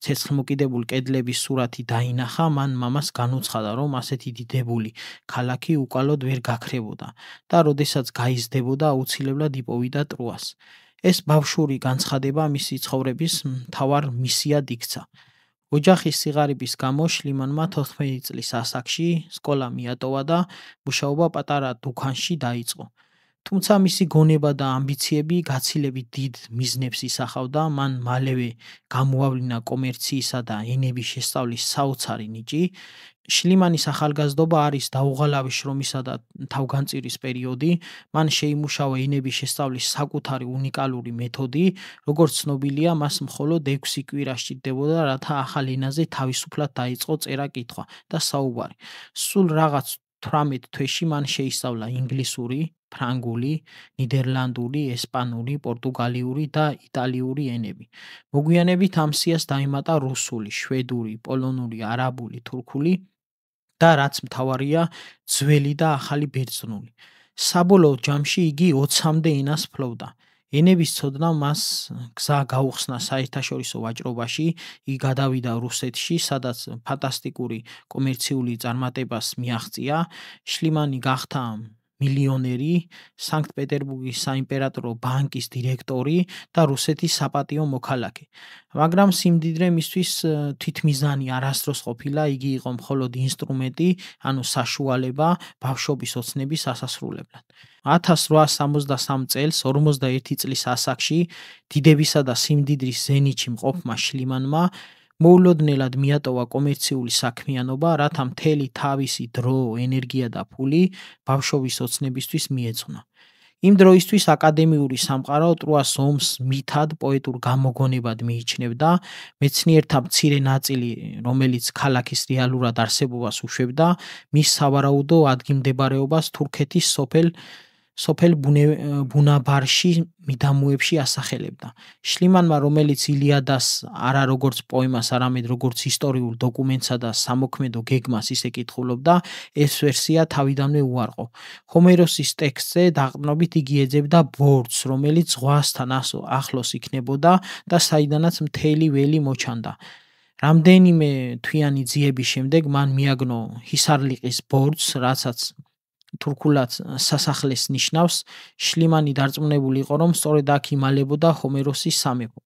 ცეცხლმოკიდებულ კედლების სურათი დაინახა, მან მამას განუცხადა, რომ ასეთი დიდებული ქალაქი უკალოდ ვერ გაქრებოდა და როდესაც გაიზრდებოდა, აუცილებლად იპოვიდა ტროას. ეს ბავშვური განცხადება მისი ცხოვრების მთავარ მისიად იქცა. ოჯახის სიღარიბის გამო შლიმანმა 14 წლის ასაკში სკოლა მიატოვა და მუშაობა პატარა დუქანში დაიწყო. თუმცა მისი გონება და ამბიციები გაცილებით დიდ მიზნებს ისახავდა. მან მალევე გამოავლინა კომერციისა და ენების შესწავლის საოცარი ნიჭი. შლიმანის ახალგაზრდობა არის დაუღალავი შრომისა და თავგანწირის პერიოდი. მან შეიმუშავა ენების შესწავლის საკუთარი უნიკალური მეთოდი. როგორც ცნობილია, მას მხოლოდ 6 კვირა სჭირდებოდა, რათა ახალ ენაზე თავისუფლად დაიწყო წერა-კითხვა და საუბარი. სულ რაღაც 18 თვეში მან შეისწავლა ინგლისური, ფრანგული, ნიდერლანდური, ესპანური, პორტუგალიური და იტალიური ენები. მოგვიანებით ამ სიას დაემატა რუსული, შვედური, პოლონური, არაბული, თურქული და რაც მთავარია, ძველი და ახალი ბერძნული. საბოლოო ჯამში იგი 20-მდე ენას ფლობდა. ენების ცოდნამ მას გზა გაუხსნა საერთაშორისო ვაჭრობაში. იგი გადავიდა რუსეთში, სადაც ფანტასტიკური კომერციული წარმატებას მიაღწია. შლიმანი გახდა მილიონერი, სანქტ-პეტერბურგის საიმპერატორო ბანკის დირექტორი და რუსეთის საპატიო მოქალაქე. მაგრამ სიმდიდრე მისთვის თვითმიზანი არასდროს ყოფილა. იგი იყო მხოლოდ ინსტრუმენტი, ანუ საშუალება ბავშვობის ოცნების ასასრულებლად. 1863 წელს, 41 წლის ასაკში, დიდებისა და სიმდიდრის ზენიტში მყოფმა შლიმანმა მოულოდნელად მიატოვა კომერციული საქმიანობა, რათა მთელი თავისი დრო, ენერგია და ფული ბავშვობის ოცნებისთვის მიეძღვნა. იმ დროისთვის აკადემიური სამყარო ტროას ომს მითად, პოეტურ გამოგონებად მიიჩნევდა. მეცნიერთა მცირე ნაწილი, რომელიც ქალაქის რეალურად არსებობას უშვებდა, მის სავარაუდო ადგილმდებარეობას თურქეთის სოფელ ბუნაბარში მიდამოებში ასახელებდა. შლიმანმა, რომელიც ილიადას არა როგორც პოემას, არამედ როგორც ისტორიულ დოკუმენტსა და სამოქმედო გეგმას ისე კითხულობდა, ეს ვერსია თავიდანვე უარყო. ჰომეროსის ტექსტზე დაყრდნობით იგი ეძებდა ბორცვს, რომელიც ზღვასთან ახლოს იქნებოდა და საიდანაც მთელი ველი მოჩანდა. რამდენიმე თვიანი ძიების შემდეგ მან მიაგნო ჰისარლიყის ბორცვს, რასაც თურქულად სასახლეს ნიშნავს. შლიმანი დარწმუნებული იყო, რომ სწორედ აქ იმალებოდა ჰომეროსის სამეფო.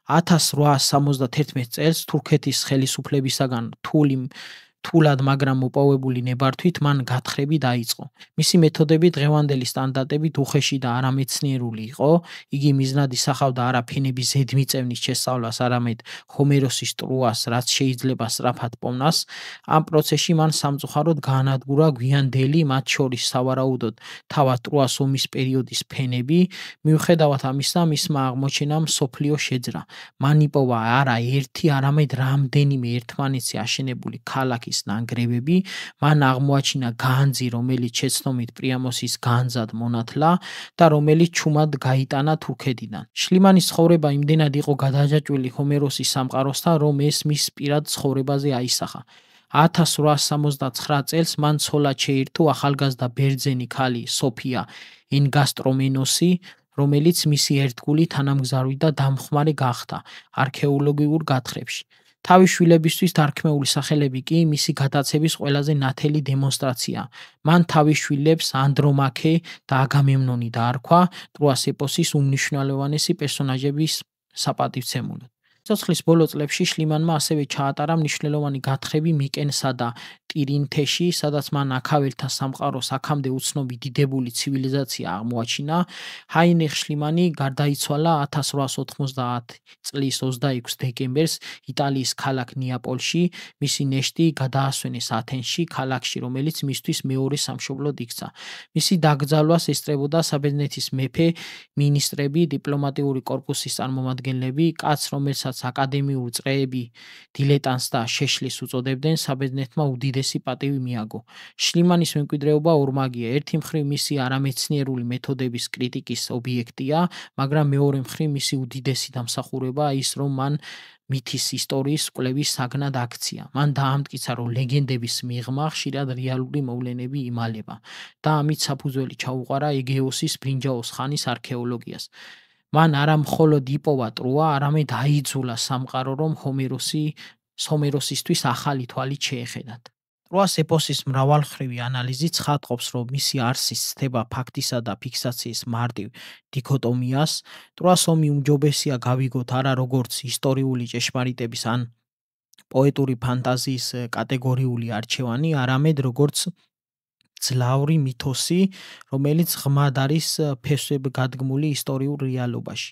1871 წელს თურქეთის ხელისუფლებისაგან თულად, მაგრამ მოპოვებული ნებართვით მან გათხრები დაიწყო. მისი მეთოდები დღევანდელი სტანდარტებით უხეში და არამეცნიერული იყო. იგი მიზნად ისახავდა არა ფენების ზედმიწევნის შესწავლას, არამედ ჰომეროსის ტროას, რაც შეიძლება სწრაფად პოვნას. ამ პროცესში მან სამწუხაროდ გაანადგურა გვიანდელი, მათ შორის სავარაუდოდ თავად ტროას ომის პერიოდის ფენები. მიუხედავად ამისა, მისმა აღმოჩენამ მსოფლიო შეძრა. მან იპოვა არა ერთი, არამედ რამდენიმე ერთმანეთზე აშენებული ქალაქის ნანგრევები. მან აღმოაჩინა განძი, რომელიც შეცდომით პრიამოსის განძად მონათლა და რომელიც ჩუმად გაიტანა თურქეთიდან. შლიმანის ცხოვრება იმდენად იყო გადაჯაჭვილი ჰომეროსის სამყაროსთან, რომ ეს მის პირად ცხოვრებაზე აისახა. 1879 წელს მან ცოლად შეირთო ახალგაზრდა ბერძენი ქალი სოფია ენგასტრომენოსი, რომელიც მისი ერთგული თანამგზავრი და დამხმარე გახდა არქეოლოგიურ გათხრებში. თავის შვილებისთვის დარქმეული სახელები კი მისი გადაცების ყველაზე ნათელი დემონსტრაციაა. მან თავის შვილებს ანდრომაქე და აგამემნონი დაარქვა ტროას ეპოსის უმნიშვნელოვანესი პერსონაჟების საპატივცემულოდ. სიცოცხლის ბოლო წლებში შლიმანმა ასევე ჩაატარა მნიშვნელოვანი გათხრები მიკენსა და ტირინთეში, სადაც მან აქაველთა სამყაროს აქამდე უცნობი დიდებული ცივილიზაცია აღმოაჩინა. ჰაინრიხ შლიმანი გარდაიცვალა 1890 წლის 26 დეკემბერს იტალიის ქალაქ ნეაპოლში. მისი ნეშტი გადაასვენეს ათენში, ქალაქში, რომელიც მისთვის მეორე სამშობლოდ იქცა. მისი დაკრძალვას ესწრებოდა საბერძნეთის მეფე, მინისტრები, დიპლომატიური კორპუსის წარმომადგენლები, კაცს, რომელსაც აკადემიური წრეები დილეტანტს და შეშლის უწოდებდნენ, საბერძნეთმა უდიდესი პატივი მიაგო. შლიმანის მემკვიდრეობა ორმაგია. ერთი მხრივ მისი არამეცნიერული მეთოდების კრიტიკის ობიექტია, მაგრამ მეორე მხრივ მისი უდიდესი დამსახურებაა ის, რომ მან მითის ისტორიის კვლევის საგნად აქცია. მან დაამტკიცა, რომ ლეგენდების მიღმა ხშირად რეალური მოვლენები იმალება და ამით საფუძველი ჩაუყარა ეგეოსის ბრინჯაოს ხანის არქეოლოგიას. მან არა მხოლოდ იპოვა ტროა, არამედ აიძულა სამყარო, რომ ჰომეროსისთვის ახალი თვალით შეეხედათ. ტროას ეპოსის მრავალმხრივი ანალიზი ცხადყოფს, რომ მისი არსის ცდება ფაქტისა და ფიქსაციის მარტივ დიქოტომიას. ტროას ომი უმჯობესია გავიგოთ არა როგორც ისტორიული ჭეშმარიტების ან პოეტური ფანტაზიის კატეგორიული არჩევანი, არამედ როგორც ძლავრი მითოსი, რომელიც ღრმად არის ფესვებგადგმული ისტორიულ რეალობაში.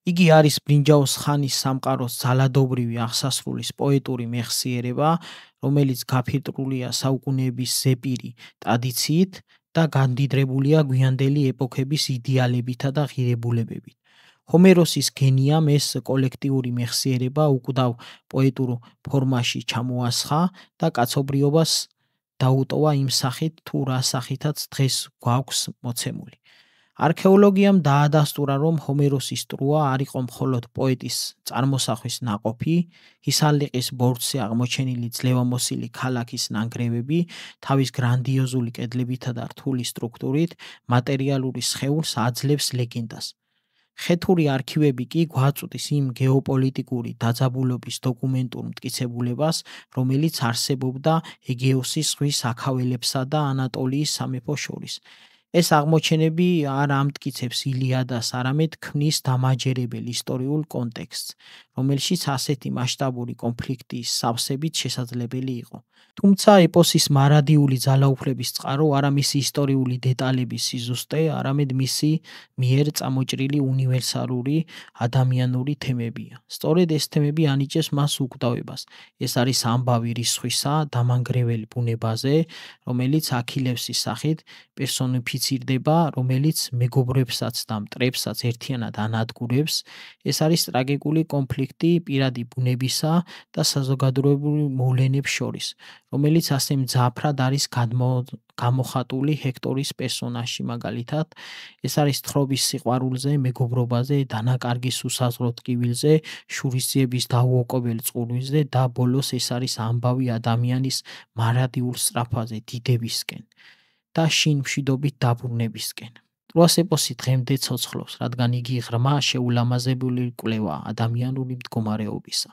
იგი არის ბრინჯაოს ხანის სამყაროს ძალადობრივი აღსასრულის პოეტური მეხსიერება, რომელიც გაფირტყულია საუკუნეების ზეპირი ტრადიციით და გამდიდრებულია გვიანდელი ეპოქების იდეალებითა და ღირებულებებით. ჰომეროსის გენიამ ეს კოლექტიური მეხსიერება უკვდავ პოეტურ ფორმაში ჩამოასხა და კაცობრიობას დაუტოვა იმ სახით, თუ რა სახითაც დღეს გვაქვს მოცემული. არქეოლოგიამ დაადასტურა, რომ ჰომეროსის ტროა არ იყო მხოლოდ პოეტის წარმოსახვის ნაყოფი, ჰისალიყის ბორცვზე აღმოჩენილი ძლევამოსილი ქალაქის ნანგრევები, თავის გრანდიოზული კედლებითა და რთული სტრუქტურით, მატერიალური სხეულს აძლევს ლეგენდას. ხეთური არქივები კი გვაწვდის იმ გეოპოლიტიკური დაძაბულობის დოკუმენტურ მტკიცებულებას, რომელიც არსებობდა ეგეოსის ზღვის აქაველებსა და ანატოლიის სამეფოს შორის. ეს აღმოჩენები არ ამტკიცებს ილიადას, არამედ ქმნის დამაჯერებელ ისტორიულ კონტექსტს, რომელშიც ასეთი მასშტაბური კონფლიქტის სავსებით შესაძლებელი იყო. თუმცა ეპოსის მარადიული ძალაუფლების წყარო არა მისი ისტორიული დეტალების სიზუსტე, არამედ მისი მიერ წამოჭრილი უნივერსალური ადამიანური თემებია. სწორედ ეს თემები ანიჭებს მას უკვდავებას. ეს არის ამბავი რისხვისა დამანგრეველ ბუნებაზე, რომელიც აქილევსის სახით პერსონიფიცირდება, რომელიც მეგობრებსაც და მტრებსაც ერთიანად ანადგურებს. ეს არის ტრაგიკული კონფლიქტი პირადი ბუნებისა და საზოგადოებრივ მოვლენებს შორის, რომელიც ასე მძაფრად არის გამოხატული ჰექტორის პერსონაჟში მაგალითად. ეს არის თხრობის სიყვარულზე, მეგობრობაზე, დანაკარგის უსაზღრო ტკივილზე, შურისძიების დაუოკობელ წყურვისზე და ბოლოს ეს არის ამბავი ადამიანის მარადიულ სწრაფვაზე დიდებისკენ და შინ მშვიდობით დაბრუნებისკენ. ტროას ეპოსი დღემდე ცოცხლობს, რადგან იგი ღრმა შეულამაზებული კვლევაა ადამიანური მდგომარეობისა.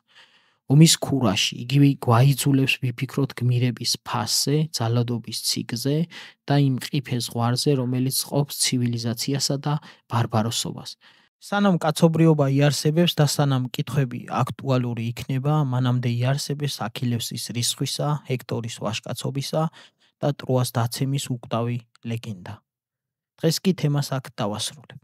ომის ქურაში იგი გვაიძულებს ვიფიქროთ გმირების ფასზე, ძალადობის ციკლზე და იმ მყიფე ზღვარზე, რომელიც ყოფს ცივილიზაციასა და ბარბაროსობას. სანამ კაცობრიობა იარსებებს და სანამ კითხვები აქტუალური იქნება, მანამდე იარსებებს აქილევსის რისხვისა, ჰექტორის ვაჟკაცობისა და ტროას დაცემის უკვდავი ლეგენდა. დღეს კი თემას აქ დავასრულებ.